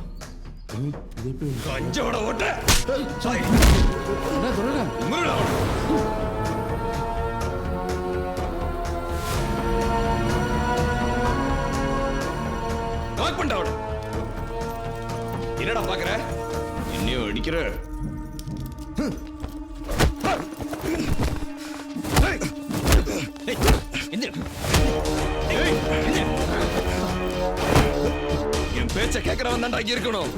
கஞ்சாவோட ஓட்ட என்ன சொல்ற? என்னடா பாக்குற? என்னையும் அடிக்கிற? என் பேச்ச கேட்கறவன் தான் இங்க இருக்கணும்.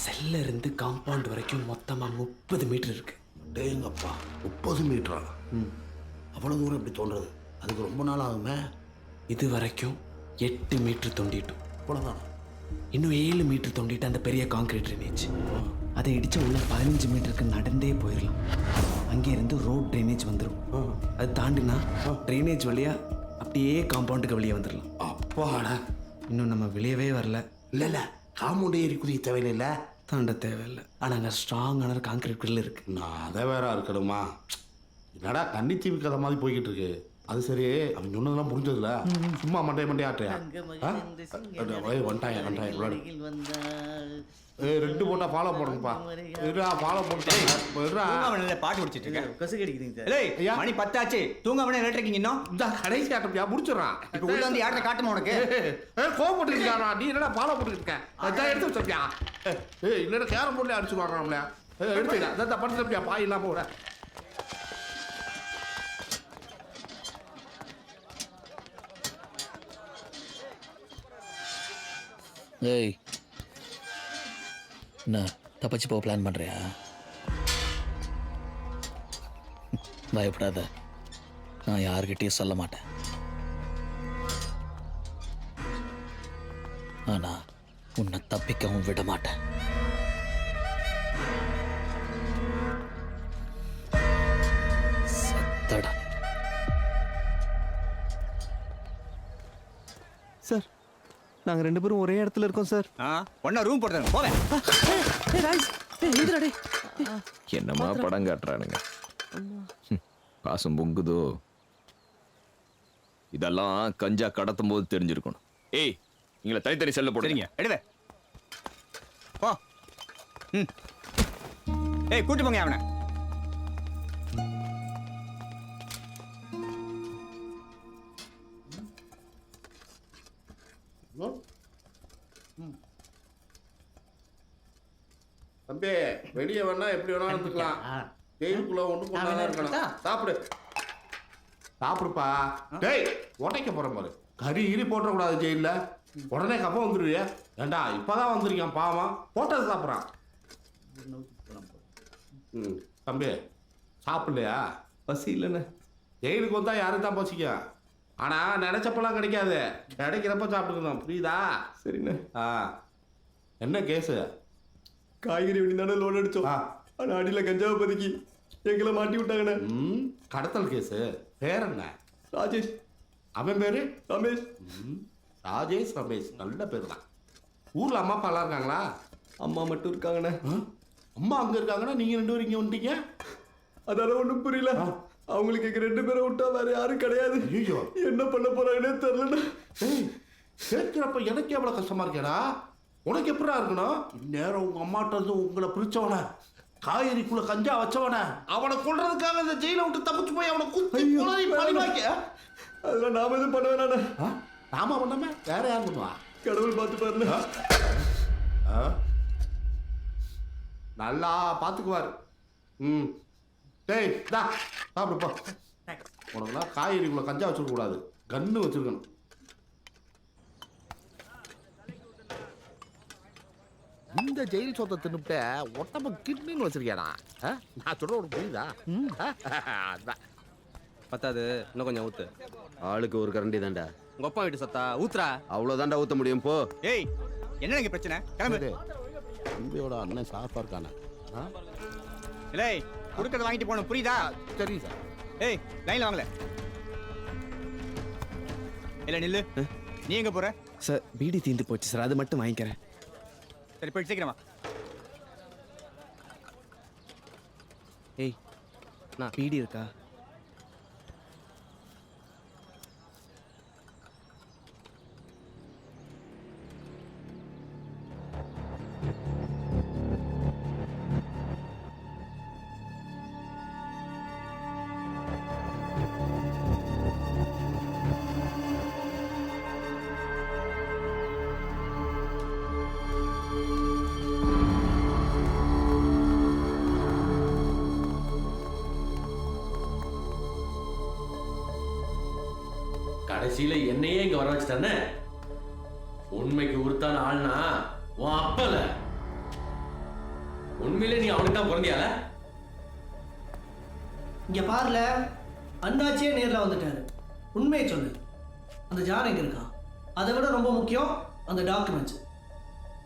செல்ல இருந்து காம்பவுண்ட் வரைக்கும் மொத்தமா 30 மீட்டர் இருக்கு. டேங்கப்பா 30 மீட்டரா? அவ்வளவு தூரம் எப்படி தோன்றது? அதுக்கு ரொம்ப நாள் ஆகுமே. இது வரைக்கும் 8 மீட்டர் தோண்டிட்டோம். அவ்வளோதான். இன்னும் 7 மீட்டர் தோண்டிட்டு அந்த பெரிய கான்கிரீட் ட்ரைனேஜ், அதை இடிச்ச உள்ள 15 மீட்டருக்கு நடந்தே போயிடலாம். அங்கே இருந்து ரோட் ட்ரைனேஜ் வந்துடும். அது தாண்டினா ட்ரைனேஜ் வழியா அப்படியே காம்பவுண்டுக்கு வெளியே வந்துடலாம். அப்பாடா, இன்னும் நம்ம வெளியவே வரல. இல்லை காம்பவுண்ட் ஏறி குதிக்க தேவையில்லை, தாண்ட தேவையில்லை. ஆனால் அங்கே ஸ்ட்ராங்கான கான்கிரீட் கிரில் இருக்கு. நான் அதை வேற இருக்கணுமா? என்னடா கன்னித்தீவு கதை மாதிரி போய்கிட்டு இருக்கு. அது சரி, அவன் சொன்னதெல்லாம் புரிஞ்சதுல சும்மா மண்டே ஆட்டையா? வந்துட்டாங்க. ரெண்டு போட்டா ஃபாலோ போடுங்கப்பா. ஃபாலோ போட்டு பாட்டு முடிச்சிட்டு இருக்கேன். கசு கடிக்கிறீங்க சார். ஏய் மணி 10 ஆச்சு, தூங்காம லேட்டரிங்க இன்னும். இந்த கடைசி ஆட்டப்பியா முடிச்சிடறான். இப்போ உள்ள வந்து யார்ட்ட காட்டுமா உனக்கு? கோவப்பட்டு இருக்கானா? நீ என்னடா ஃபாலோ போட்டு இருக்க? அதான் எடுத்து வச்சிருக்கியா? இல்லைன்னா கேரம் போர்ட்ல அடிச்சுடுவாங்க நம்மள. எடுத்துக்கலாம். அதான் படுத்துப்பியா பாய் இல்லாம விட. ஏய், என்ன தப்பிச்சு போக பிளான் பண்ணுறியா? பயப்படாத, நான் யார்கிட்டயும் சொல்ல மாட்டேன். ஆனா உன்னை தப்பிக்கவும் விட மாட்டேன். சத்தடா. சார், நாங்கள் 2 பேரும் ஒரே இடத்துல இருக்கோம் சார். ஒன்னா ரூம் போடுறேன், போவேன். என்னமா படம் காட்டுறானுங்க? காசும் பொங்குதோ. இதெல்லாம் கஞ்சா கடத்தும் போது தெரிஞ்சிருக்கணும். ஏய், நீங்கள தனித்தனி செல்ல போடுறீங்க. எடுவே போ. ஏய், கூட்டி போங்க அவனை. தம்பி, வெளியே வேணா எப்படி வேணாலும் இருந்துக்கலாம். ஜெயிலுக்குள்ள ஒன்றும் கொண்டாதான் இருக்கணும். சாப்பிடு சாப்பிடுப்பா. டேய், உடைக்க போற மாதிரி கறி ஈரி போட்டக்கூடாது ஜெயில. உடனே கப்பம் வந்துடுவியா? ஏண்டா இப்பதான் வந்திருக்கான் பாவம், போட்டது சாப்பிட்றான். தம்பி சாப்பிடலையா? பசி இல்லைண்ணே. ஜெயிலுக்கு வந்தா யாரும் தான் பசிக்கும். ஆனா நினைச்சப்பெல்லாம் கிடைக்காது, கிடைக்கிறப்ப சாப்பிட்டுக்கணும், புரியுதா? சரிண்ணே. என்ன கேஸு? காய்கறி வண்டி தானே லோன் அடிச்சோம். ஆனால் அடியில் கஞ்சாவை பதுக்கி எங்களை மாட்டி விட்டாங்கண்ணே. கடத்தல் கேஸு. பேர் என்ன? ராஜேஷ். அவன் பேரு ரமேஷ். ராஜேஷ் ரமேஷ், நல்ல பேர் தான். ஊர்ல அம்மா அப்பா எல்லாம் இருக்காங்களா? அம்மா மட்டும் இருக்காங்கண்ணே. அம்மா அங்க இருக்காங்கன்னா நீங்க 2 பேரும் இங்க வந்துட்டீங்க? அதெல்லாம் ஒன்றும் புரியல. அவங்களுக்கு எங்க 2 பேரை விட்டா வேற யாரும் கிடையாது. ஐயோ, என்ன பண்ண போறாங்கன்னே தெரியலண்ணா. கேட்கிறப்ப எனக்கு எவ்வளவு கஷ்டமா இருக்கேடா. உனக்கு எப்படா இருக்கணும்? இந்நேரம் உங்க அம்மாட்ட இருந்து உங்களை பிரிச்சவன, காய்கறிக்குள்ள கஞ்சா வச்சவன, அவனை கொல்றதுக்காக இந்த ஜெயில விட்டு தப்பிச்சு போய் அவனை குத்தி குளறி பழிவாக்கி. அதெல்லாம் நாம எதுவும் பண்ண வேணாண்ணே. நாம பண்ணாம வேற யார் பண்ணுவா? கடவுள் பார்த்து பாருண்ணா. நல்லா பாத்துக்குவாரு. டேய் தா சாப்பிடுப்பா. உனக்குலாம் காய்கறிக்குள்ள கஞ்சா வச்சிருக்க கூடாது, கன்னு வச்சிருக்கணும். இந்த ஜெயில் சொத்தை தின்னுட்ட ஒட்டப்ப கிட்னின்னு வச்சிருக்கியாடா? நான் சொல்ற உனக்கு புரியுதா? பத்தாது, இன்னும் கொஞ்சம் ஊத்து. ஆளுக்கு ஒரு கரண்டி தான்டா. உங்க அப்பா வீட்டு சத்தா ஊத்துறா. அவ்வளோதான்டா ஊற்ற முடியும். போ. ஏய், என்ன இங்க பிரச்சனை? கிளம்பு. தம்பியோட அண்ணன் சாஃபா இருக்கானே. இல்லை, கொடுக்கறத வாங்கிட்டு போகணும், புரியுதா? சரி சார். ஏய், லைன்ல வாங்கல. இல்லை நில்லு. நீ எங்க போற? சார் பீடி தீந்து போச்சு சார், அது மட்டும் வாங்கிக்கிறேன். சரி, போயிட்டு சீக்கிரமா. ஏய், நான் பீடி இருக்கா? கடைசியில என்னையே இங்க வர வச்சுட்டானே. உண்மைக்கு உறுத்தான ஆள்னா உன் அப்பல. உண்மையிலே நீ அவனுக்கு தான் பிறந்தியால? இங்க பாருல, அண்ணாச்சியே நேர்ல வந்துட்டாரு. உண்மையை சொல்லு, அந்த ஜான் எங்க இருக்கான்? அதை விட ரொம்ப முக்கியம் அந்த டாக்குமெண்ட்ஸ்.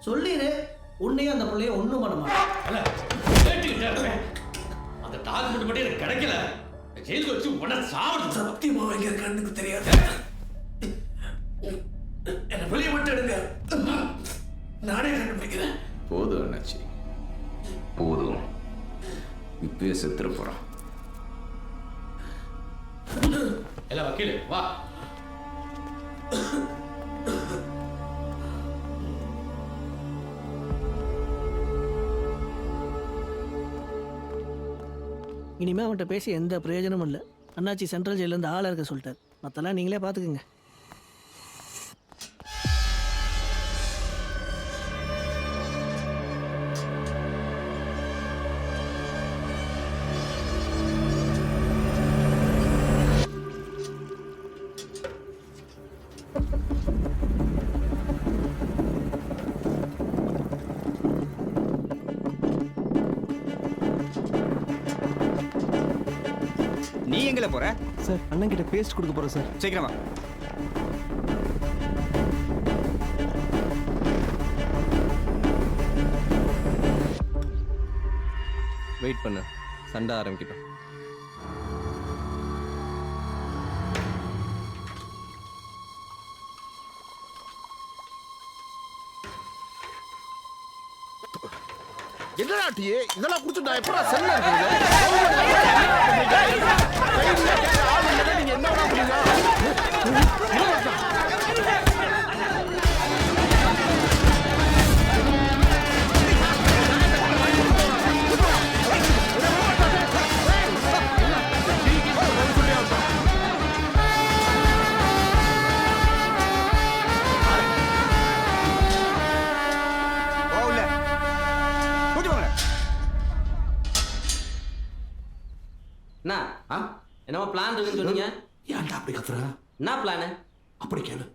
சொல்லிடு, உன்னையும் அந்த பிள்ளைய ஒன்றும் பண்ண மாட்டேன். அந்த டாக்குமெண்ட் மட்டும் எனக்கு கிடைக்கல. ஜெயிலுக்கு வச்சு உடனே சாப்பிட்டு. சத்தியமா எங்க இருக்கான்னு தெரியாது. என்ன வெளியே மட்டும் எடுங்க, நானே கண்டுபிடிக்கிறேன். போதும் அண்ணாச்சி, போதும். இப்பயே செத்துற போறான். எல்லாம் வக்கீல் வா. இனிமே அவன்கிட்ட பேசி எந்த பிரயோஜனமும் இல்லை. அண்ணாச்சி சென்ட்ரல் ஜெயிலேருந்து ஆளாக இருக்க சொல்லிட்டார். மற்றெல்லாம் நீங்களே பார்த்துக்குங்க. நீ எங்கல போற? சார் அண்ணன் கிட்ட பேஸ்ட் கொடுக்க போறேன் சார். சீக்கிரமா. வெயிட் பண்ணு, சண்டை ஆரம்பிக்கட்டும். என்னடா டீ இதெல்லாம் குடிச்சு நான் எப்படா செல்ல இருக்கீங்க? நீங்க என்ன பண்றீங்க? என்னவோ பிளான் இருக்குன்னு சொன்னீங்க. ஏன்டா அப்படி கத்துற? என்ன பிளானு? அப்படி கேளு.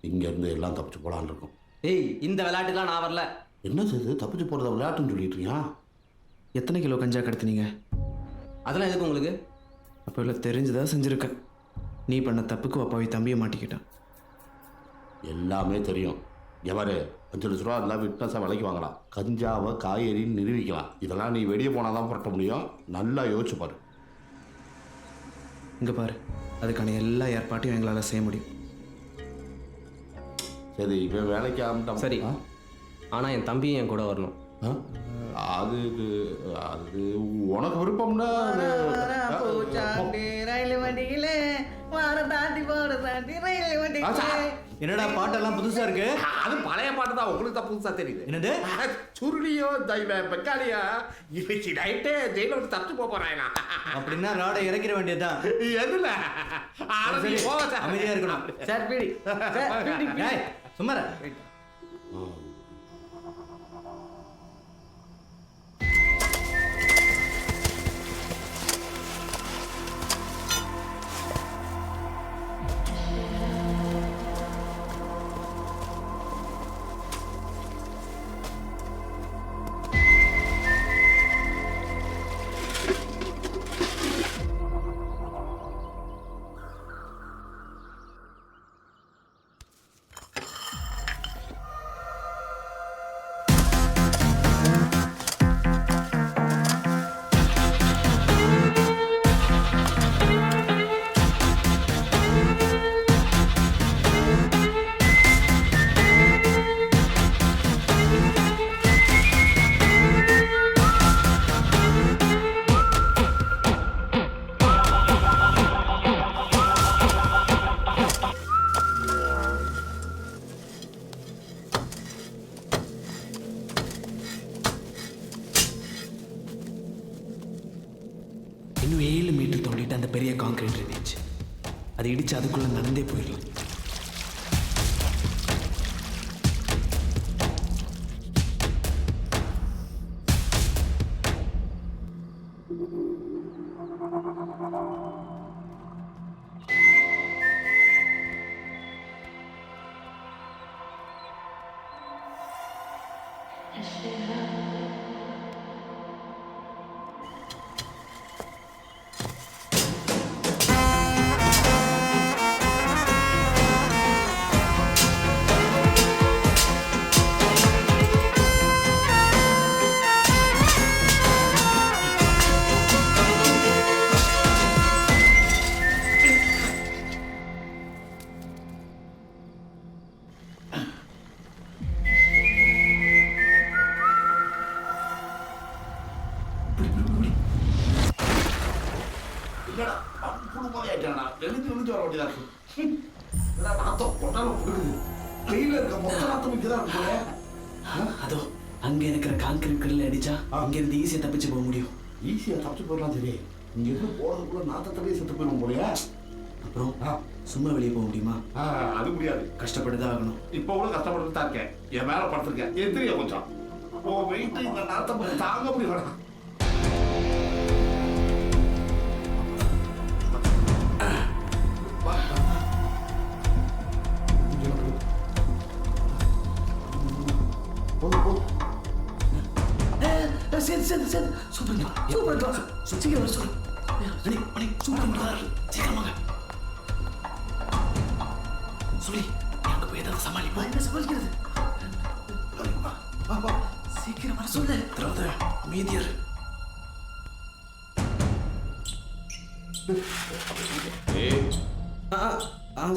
இங்க இருந்து எல்லாம் தப்பிச்சு போலான்னு இருக்கும். ஏய், இந்த விளையாட்டுலாம் நான் வரல. என்ன செய்து தப்பிச்சு போறத விளையாட்டுன்னு சொல்லிட்டு இருக்கியா? எத்தனை கிலோ கஞ்சா கடத்தினீங்க? அதெல்லாம் எதுக்கு உங்களுக்கு? அப்போ இல்லை தெரிஞ்சுதான் செஞ்சுருக்கேன். நீ பண்ண தப்புக்கு அப்பாவை தம்பியை மாட்டிக்கிட்டான். எல்லாமே தெரியும். எவரு 5 லட்ச ரூபா இருந்தால் விட்னஸாக விலைக்கு வாங்கலாம், கஞ்சாவை காய்கறின்னு நிரூபிக்கலாம். இதெல்லாம் நீ வெளியே போனால் தான் புரட்ட முடியும். நல்லா யோசிச்சு பாரு. இங்கே பாரு, அதுக்கான எல்லா ஏற்பாட்டையும் எங்களால் செய்ய முடியும். சரி, இப்போ வேலைக்கு ஆரம்பிட்டோம். சரி, ஆனால் என் தம்பியும் என் கூட வரணும். அது அது உனக்கு விருப்பம்னா ரயில் வண்டியில வார தாண்டி போற தாண்டி ரயில் வண்டியில. என்னடா பாட்டெல்லாம் புதுசா இருக்கு? அது பழைய பாட்டு தான், உங்களுக்கு தான் புதுசா தெரியுது. என்னது? சுருளியோ பெங்காலியா இன்னைக்கு நைட்டே ஜெயில விட்டு தப்பிச்சு போறாங்க. அப்படின்னா ராடை இறக்கிற வேண்டியதுதான். எதுல அமைதியா இருக்கணும். சார் பீடி சும்மா இன்னும் 7 மீட்டர் தோண்டிட்டு அந்த பெரிய கான்கிரீட் இருந்துச்சு. அதை இடிச்சு அதுக்குள்ள நடந்தே போயிடலாம். அதோ அங்க இருக்கிற கான்கிரீட் கல்ல அடிச்சா அங்க இருந்து ஈஸியா தப்பிச்சு போக முடியும். ஈஸியா தப்பிச்சு போயிடலாம். சரி, இங்க இருந்து போறதுக்குள்ள நாத்தத்தவே செத்து போயிடும் போலையா? அப்புறம் சும்மா வெளியே போக முடியுமா? அது முடியாது. கஷ்டப்பட்டுதான் ஆகணும். இப்போ கூட கஷ்டப்பட்டு தான் இருக்கேன். என் மேல படுத்திருக்கேன். எந்திரியா கொஞ்சம். ஓ வெயிட் இந்த நாத்தம் தாங்க முடியல. சொல்லி அங்க போய் ஏதாவது சமாளிப்போம். என்ன சமாளிக்கிறது? சீக்கிரம் வர சொல்லு. மீதியர்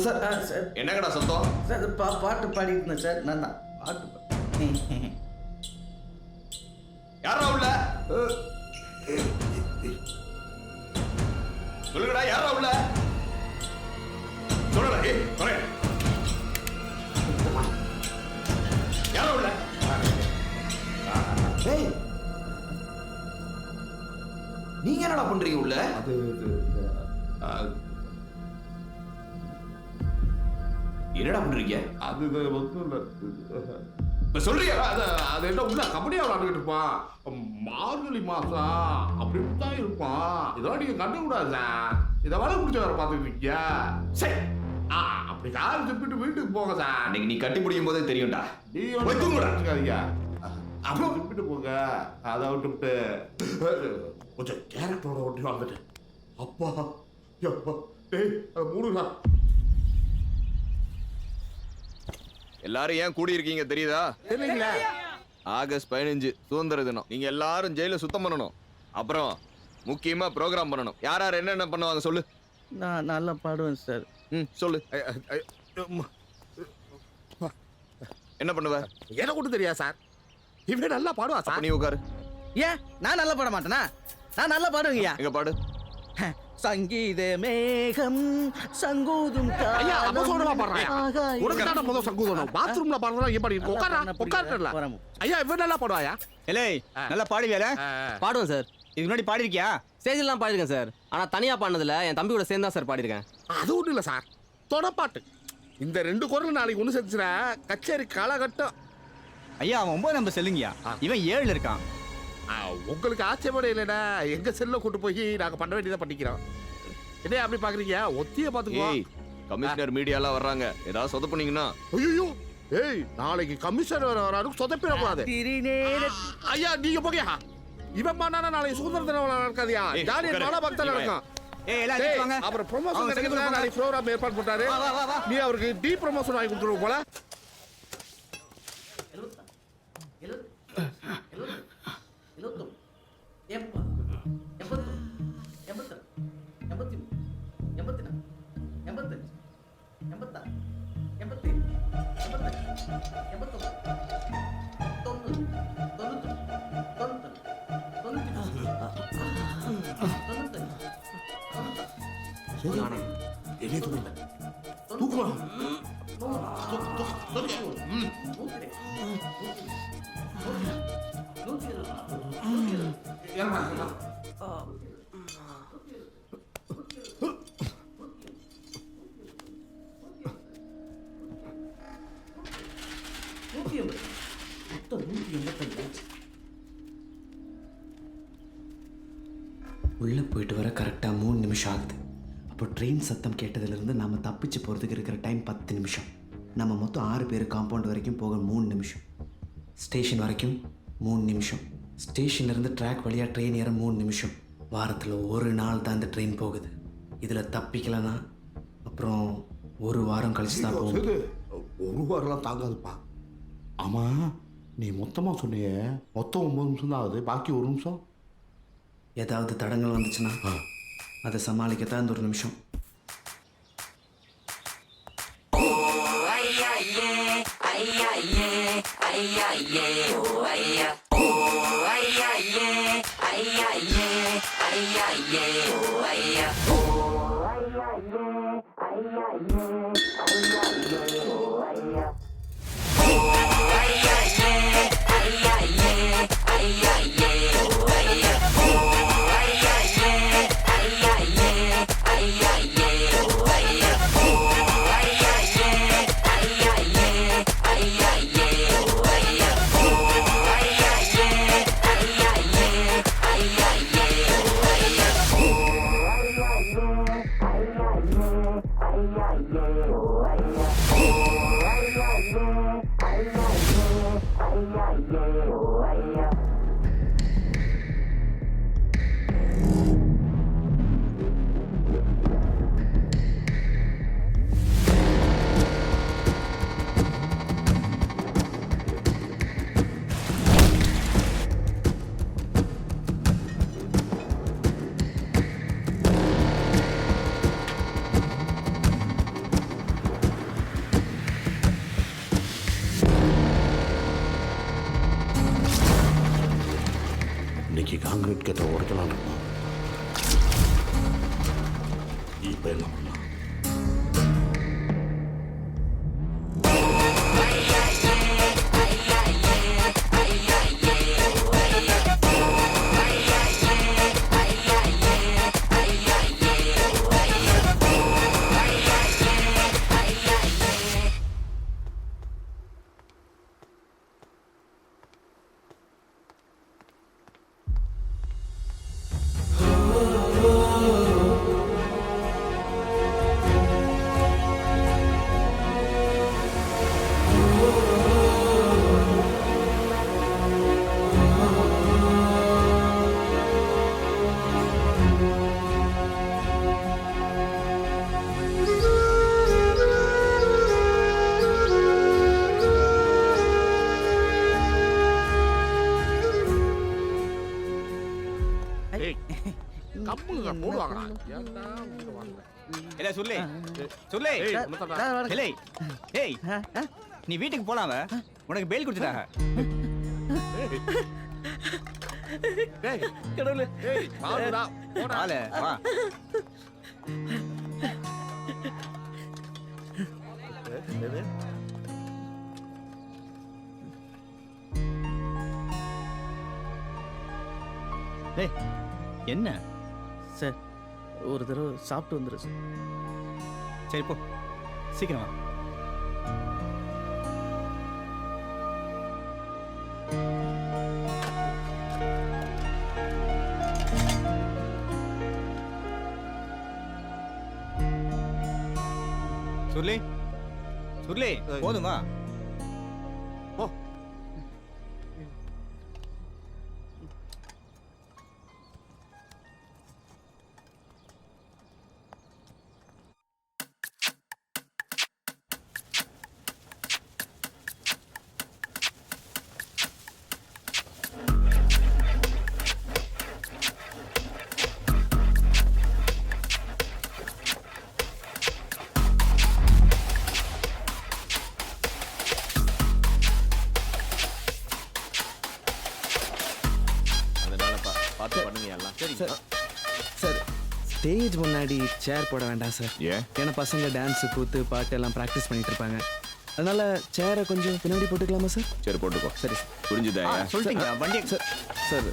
சார் சார் என்னங்கடா சத்தம்? சார் பாட்டு பாடிட்டு இருந்தேன் சார். நான் தான் பாட்டு யாரா உள்ள? சொல்லுங்கடா, யாரா உள்ள? சொல்லுடா. யாரா உள்ள? நீங்க என்னடா பண்றீங்க உள்ள? என்னடா பண்றீங்க? அது சொல்றியா? அது என்ன உள்ள கபடியா விளையாண்டுட்டு இருப்பான். மார்கழி மாசம் அப்படின்னு தான் இருப்பான். இதெல்லாம் நீங்க கண்டுக்கூடாது சார். இதை வலை பிடிச்ச வேற பார்த்துட்டு இருக்கீங்க. சரி, அப்படி கால் துப்பிட்டு வீட்டுக்கு போங்க சார். அன்னைக்கு நீ கட்டி பிடிக்கும் போதே தெரியும்டா. நீ வச்சுக்காதீங்க. அப்புறம் துப்பிட்டு போங்க. அதை விட்டுவிட்டு கொஞ்சம் கேரக்டரோட ஒட்டி வந்துட்டு அப்பா எப்பா டேய் அதை மூடுடா. எல்லாரும் ஏன் கூடி இருக்கீங்க தெரியுதா? தெரியல. ஆகஸ்ட் 15 சுதந்திர தினம். நீங்க எல்லாரும் ஜெயில சுத்தம் பண்ணணும். அப்புறம் முக்கியமா ப்ரோக்ராம் பண்ணணும். யார் யார் என்னென்ன பண்ணுவாங்க சொல்லு. நான் நல்லா பாடுவேன் சார். ம் சொல்லு. என்ன பண்ணுவ? எனக்கு ஒன்றும் தெரியாது சார். இவன் நல்லா பாடுவா சார். நீ உட்காரு. ஏன் நான் நல்லா பாட மாட்டேனா? நான் நல்லா பாடுவேங்கய்யா. எங்க பாடு. சங்கீத மேகம் சங்கூதும் ஐயா அபசோடமா பாடுறாயா? உனக்கு தான முதல் சங்கூதம். பாத்ரூம்ல பாடுறதா ஏன் பாடி உட்கார்றல. ஐயா இவன் நல்லா பாடுவாயா? ஏலே நல்லா பாடுவியால? பாடுவேன் சார். இதுக்கு முன்னாடி பாடிருக்கியா? ஸ்டேஜ்லாம் பாடிருக்கேன் சார். ஆனா தனியா பாடினதுல என் தம்பி கூட சேர்ந்து தான் சார் பாடிருக்கேன். அது ஒன்றும் இல்லை சார். தொடப்பாட்டு இந்த 2 குரல் நாளைக்கு ஒன்று செஞ்சுனா கச்சேரி காலகட்டம். ஐயா அவன் 9 நம்பர் செல்லுங்கயா. இவன் 7 இருக்கான். உங்களுக்கு ஆச்சரியப்பட இல்லைடா. எங்க செல்ல கூட்டு போய் நாங்க பண்ண வேண்டியதை பண்ணிக்கிறோம். என்ன அப்படி பாக்குறீங்க? ஒத்திய பாத்துக்குவோம். கமிஷனர் மீடியாலாம் வர்றாங்க. ஏதாவது சொதப்புனீங்கன்னா ஐயோ ஏய் நாளைக்கு கமிஷனர் வராரு. சொதப்பிடக்கூடாது. ஐயா நீங்க போங்கயா. இவன் பண்ணா நாளைக்கு சுதந்திர தினம் நடக்காதியா? ஜாலியா மன பக்தன் நடக்கும். அப்புறம் ப்ரொமோஷன் கிடைக்கிறதா நாளைக்கு ப்ரோகிராம் ஏற்பாடு பண்றாரு. நீ அவருக்கு டீ ப்ரொமோஷன் வாங்கி கொடுத்துருவோம் போல. உள்ளே போயிட்டு வர கரெக்டாக 3 நிமிஷம் ஆகுது. அப்போ ட்ரெயின் சத்தம் கேட்டதுலேருந்து நம்ம தப்பிச்சு போகிறதுக்கு இருக்கிற டைம் 10 நிமிஷம். நம்ம மொத்தம் 6 பேர் காம்பவுண்ட் வரைக்கும் போக 3 நிமிஷம். ஸ்டேஷன் வரைக்கும் 3 நிமிஷம். ஸ்டேஷன்லேருந்து ட்ராக் வழியாக ட்ரெயின் ஏற 3 நிமிஷம். வாரத்தில் ஒரு நாள் தான் இந்த ட்ரெயின் போகுது. இதில் தப்பிக்கலைன்னா அப்புறம் 1 வாரம் கழிச்சு தான் போகுது. 1 வாரம்லாம் தாங்காதுப்பா. ஆமாம் நீ மொத்தமாக சொன்னியே மொத்தம் 9 நிமிஷம் தான் ஆகுது. பாக்கி 1 நிமிஷம். ஏதாவது தடங்கள் வந்துச்சுன்னா அதை சமாளிக்கத்தான் இந்த 1 நிமிஷம். இன்னைக்கு காங்கிரீட் கேட்ட உடைக்கலாம் இருக்கும். இப்போ என்ன பண்ணலாம்? கம்புங்க போடுவாங்களா ஏன்டா உயிரை வாங்குற? இல்ல சொல்லு சொல்லு ஏய், உன்னதான்டா. இல்லை ஏய் நீ வீட்டுக்கு போலாம உனக்கு பெயில் கொடுத்துட்டாங்க. டேய், கடவுளே ஏய், வாடா, போடா. வால வா. எது? ஏய் என்ன சார் ஒரு தடவை சாப்பிட்டு வந்துடு சார். சரி போ சீக்கிரம் வா. சுருளி சுருளி போதுமா? போ. பார்த்து பண்ணுங்க எல்லாம். சரி சார் ஸ்டேஜ் முன்னாடி சேர் போட வேண்டாம் சார். ஏன்? ஏன்னா பசங்க டான்ஸு கூத்து பாட்டு எல்லாம் ப்ராக்டிஸ் பண்ணிட்டு இருப்பாங்க. அதனால சேரை கொஞ்சம் பின்னாடி போட்டுக்கலாமா சார்? சரி போட்டுக்கோ. சரி சார். புரிஞ்சுதா? சொல்லிட்டீங்க வண்டி சார் சார்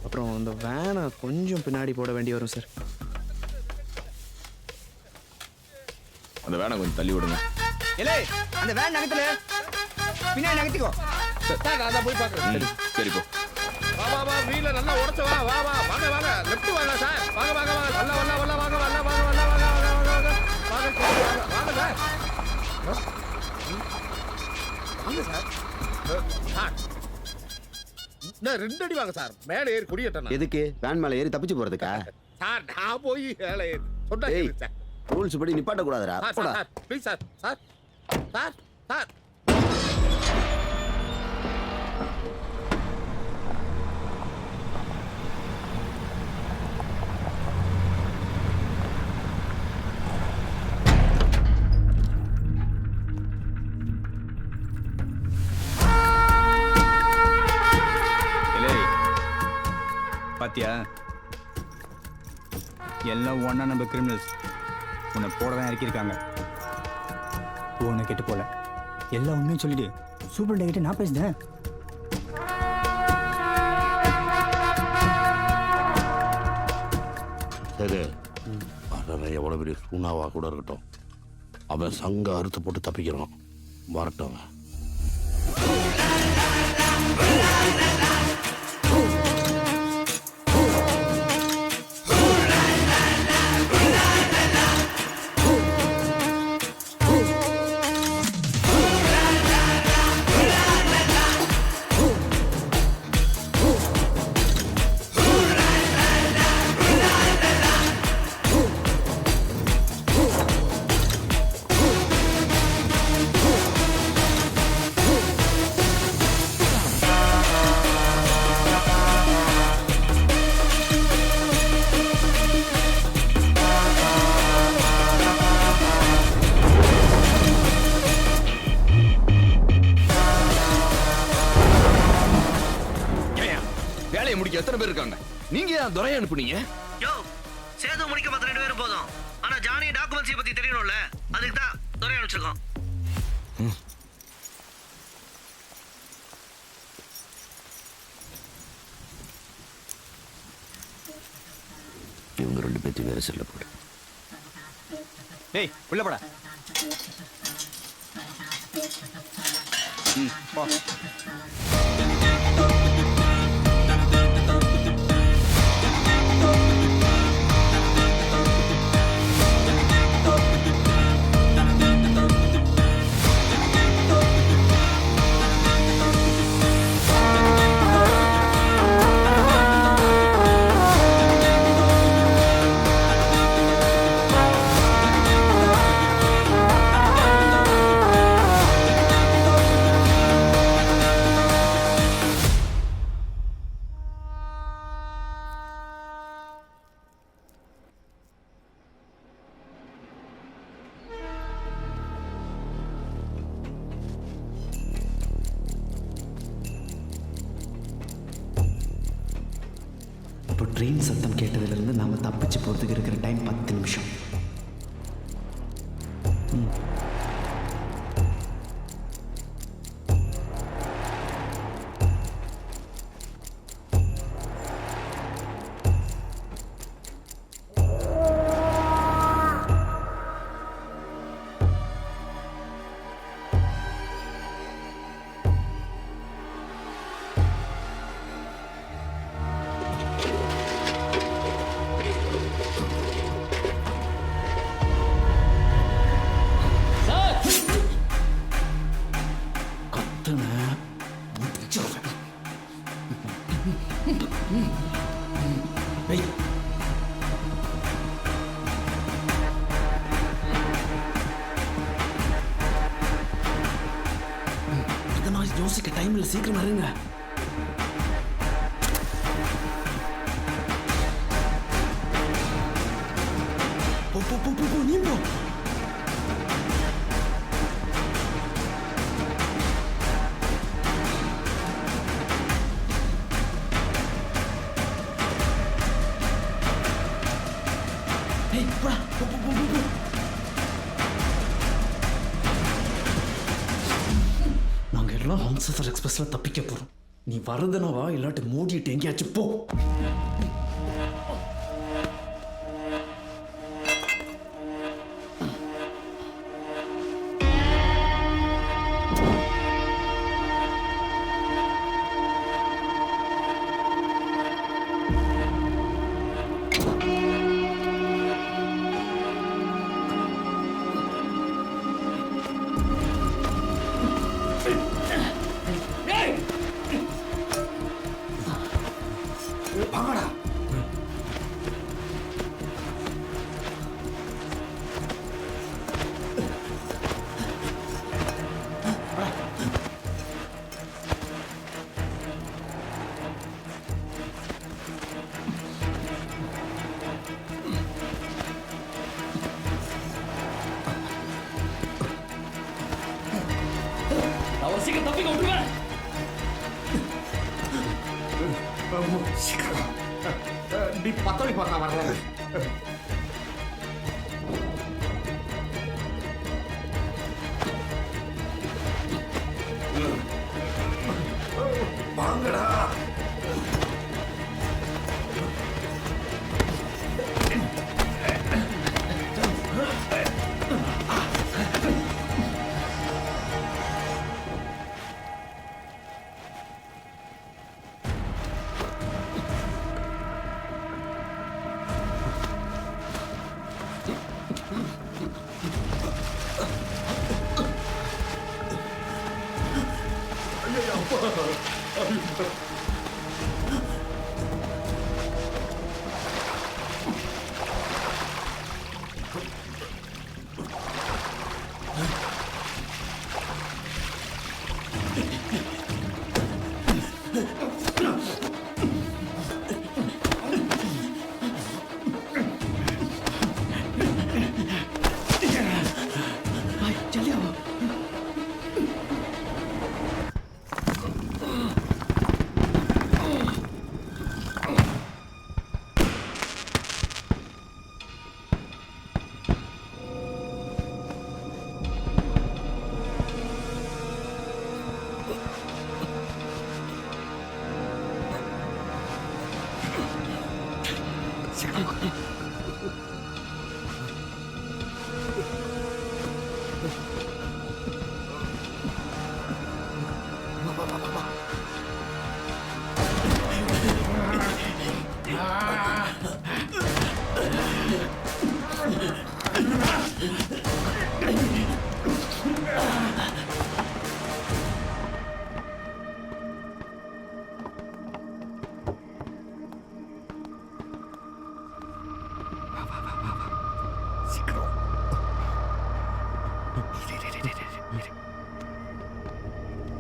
அப்புறம் இந்த வேனை கொஞ்சம் பின்னாடி போட வேண்டி வரும் சார். அந்த வேனை கொஞ்சம் தள்ளி விடுங்க. இல்லை அந்த வேன் நகத்துல பின்னாடி நகர்த்திக்கோ. சார் நான் போய் பார்க்குறேன். சரி போ. வா வா வா, வீல நல்லா உடைச்ச வா வா வா, வாங்க வாங்க, லெஃப்ட் வாங்க சார், வாங்க வாங்க வாங்க, வல்ல வல்ல வல்ல வாங்க வல்ல வாங்க வல்ல வாங்க வாங்க வாங்க வாங்க வாங்க சார், வாங்க சார். சார் நான் 2 அடி வாங்க சார், மேலே ஏறி குடியேட்டேன். எதுக்கு? வேன் மேலே ஏறி தப்பிச்சு போறதுக்கா? சார் நான் போய் மேலே ஏறி சொன்னா சார். ரூல்ஸ் படி நிப்பாட்ட கூடாதுடா. Sir sir please sir sir sir sir. பாத்தியா எல்லாம் ஒன்னா நம்ம கிரிமினல்ஸ் உன்னை போட தான் இறக்கியிருக்காங்க. உன்னை கெட்டு போல எல்லாம் உண்மையும் சொல்லிடு. சூப்பர் கிட்ட நான் பேசுறேன். சரி அவன் எவ்வளோ பெரிய சூனாவா கூட இருக்கட்டும், அவன் சங்க அறுத்து போட்டு தப்பிக்கிறான். வரட்டும். வேலையை முடிக்க எத்தனை பேர் இருக்காங்க? நீங்க ஏன் துரையை அனுப்புனீங்க? யோ சேது முடிக்க மத்த 2 பேரும் போதும். ஆனா ஜானி டாக்குமெண்ட்ஸ் பத்தி தெரியணும்ல, அதுக்கு தான் துரை அனுப்பிச்சிருக்கோம். இவங்க 2 பேர்த்தையும் வேற செல்ல போடு. டேய் உள்ள போடா. போ. ட்ரெயின் சத்தம் கேட்டதுலேருந்து நாம் தப்பிச்சு போகிறதுக்கு இருக்கிற டைம் 10 நிமிஷம். யோசிக்க டைம் இல்லை, சீக்கிரம் வருங்க. போ போ போ போ நீ போ. ஏய் போடா, போ போ போ போ. நாங்கள் எல்லாம் ஹம்சஃபர் எக்ஸ்பிரஸில் தப்பிக்க போகிறோம். நீ வரதுனா வா, இல்லாட்டி மூடிட்டு எங்கேயாச்சும் போ. சீக்கிரம் தப்பிக்க விட்டுருவேன். நீ 10 மணிக்கு பார்க்க வர்றேன். வாங்கடா.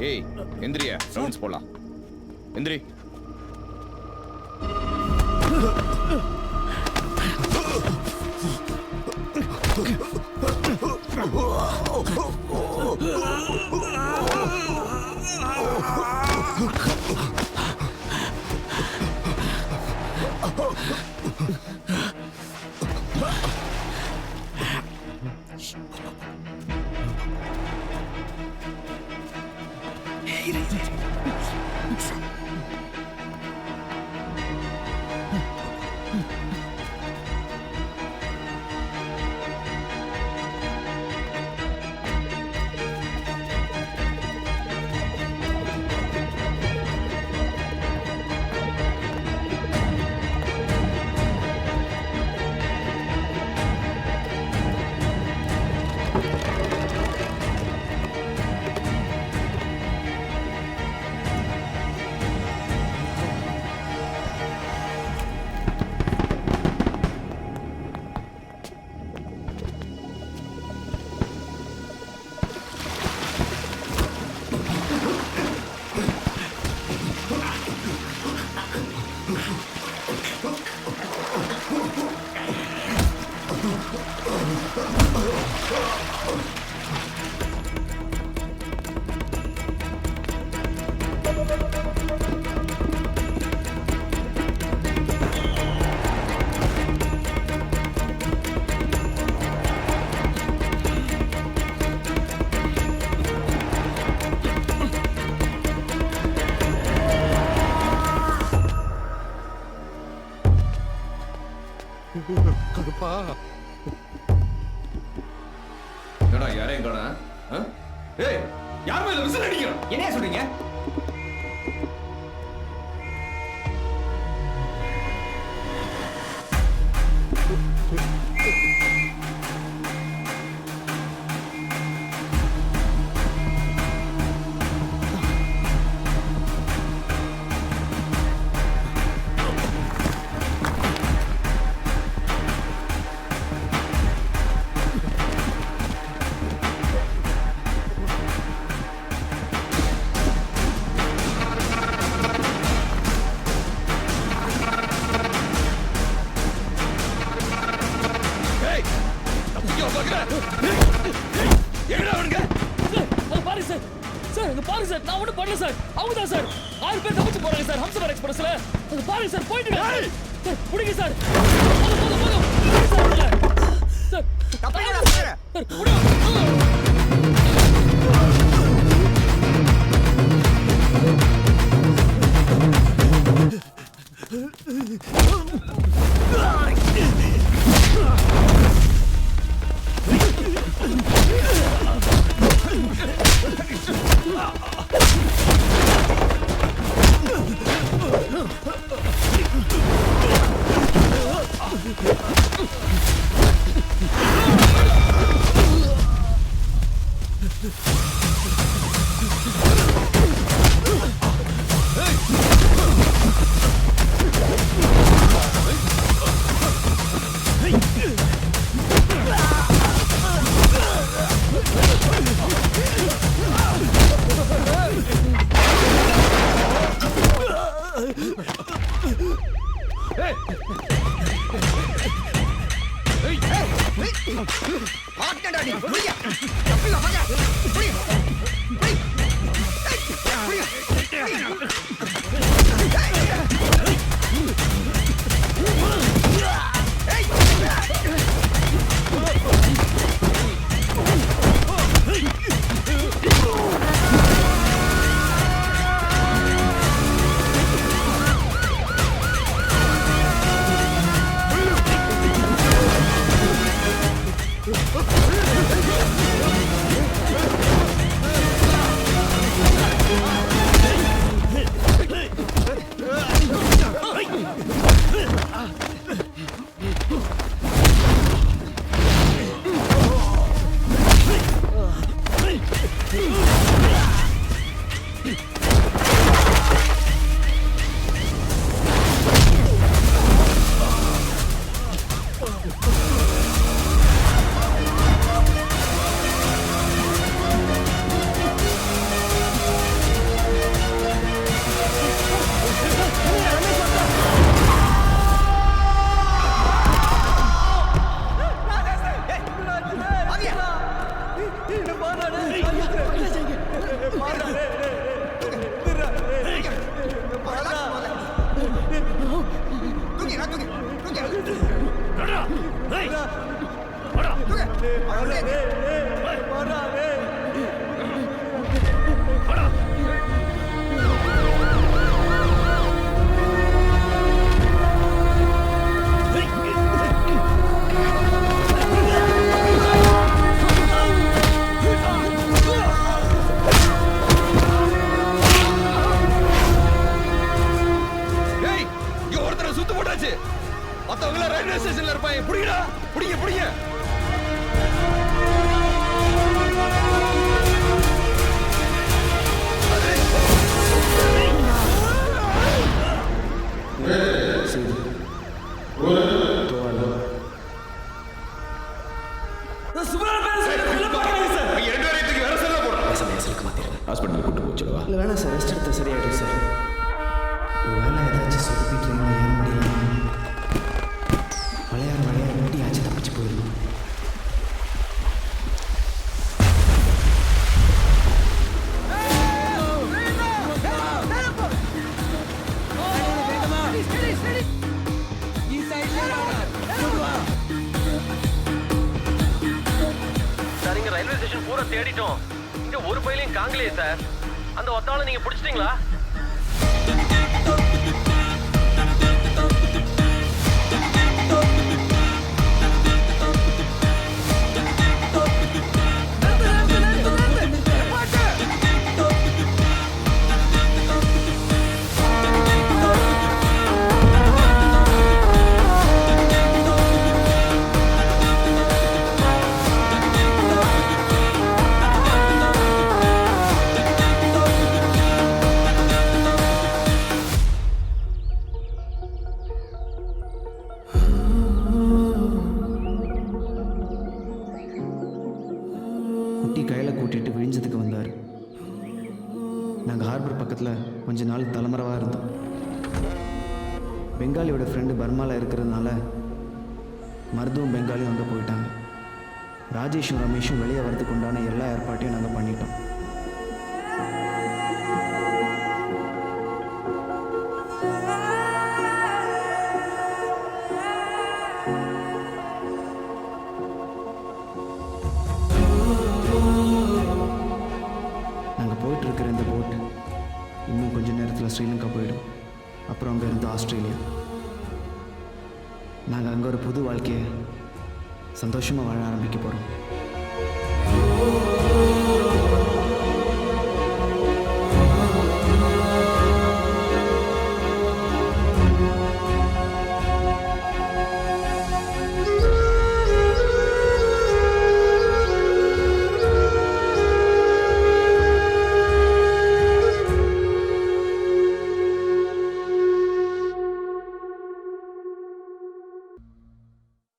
ஏய் எந்திரியா, ரவுண்ட்ஸ் போலாம். எந்திரி. கருப்பா என்னடா யாரையும் காணா? ஏய் யார் மேல விசில் அடிக்கிறான்? என்னையா சொல்றீங்க? பாருங்க சார், நான் ஒன்றும் பண்ணல சார். அவங்க தான் சார் 6 பேர் தப்பிச்சு போறாங்க சார் ஹம்சபர் எக்ஸ்பிரஸ்ல. அது பாருங்க சார், போயிட்டு சார் பிடிங்க சார். போதும் சார் மத்தவங்க ரயில்வே ஸ்டேஷன்ல இருப்பாங்க. புடிங்கடா, புடிங்க புடிங்க. ஹாஸ்பிட்டலுக்கு கூட்டு போச்சுடுவா இல்லை வேணாம் சார், ரெஸ்ட் எடுத்து சரியாயிடும் சார். வேலை ஏதாச்சும் சொதப்பிட்டு ஏன் முடியல விளையாட விளையாட முடி ஆச்சு தப்பிச்சு போயிடும். ஊரை தேடிட்டோம், இங்க ஒரு பையிலையும் காங்கலையே சார். அந்த ஒத்தாளை நீங்க பிடிச்சிட்டீங்களா? குட்டி கையில் கூட்டிட்டு விழிஞ்சதுக்கு வந்தார். நாங்கள் ஹார்பர் பக்கத்தில் கொஞ்ச நாள் தலைமறைவாக இருந்தோம். பெங்காலியோட ஃப்ரெண்டு பர்மாவில் இருக்கிறதுனால மருதுவும் பெங்காலியும் அங்கே போயிட்டாங்க. ராஜேஷும் ரமேஷும் வெளியே வரதுக்கு உண்டான எல்லா ஏற்பாட்டையும் நாங்கள் பண்ணிட்டோம். நாங்கள் போயிட்டுருக்கிற இந்த போட் இன்னும் கொஞ்சம் நேரத்தில் ஸ்ரீலங்கா போயிடும். அப்புறம் அங்கே இருந்து ஆஸ்திரேலியா. நாங்கள் அங்கே ஒரு புது வாழ்க்கையை சந்தோஷமாக வாழ ஆரம்பிக்க போகிறோம்.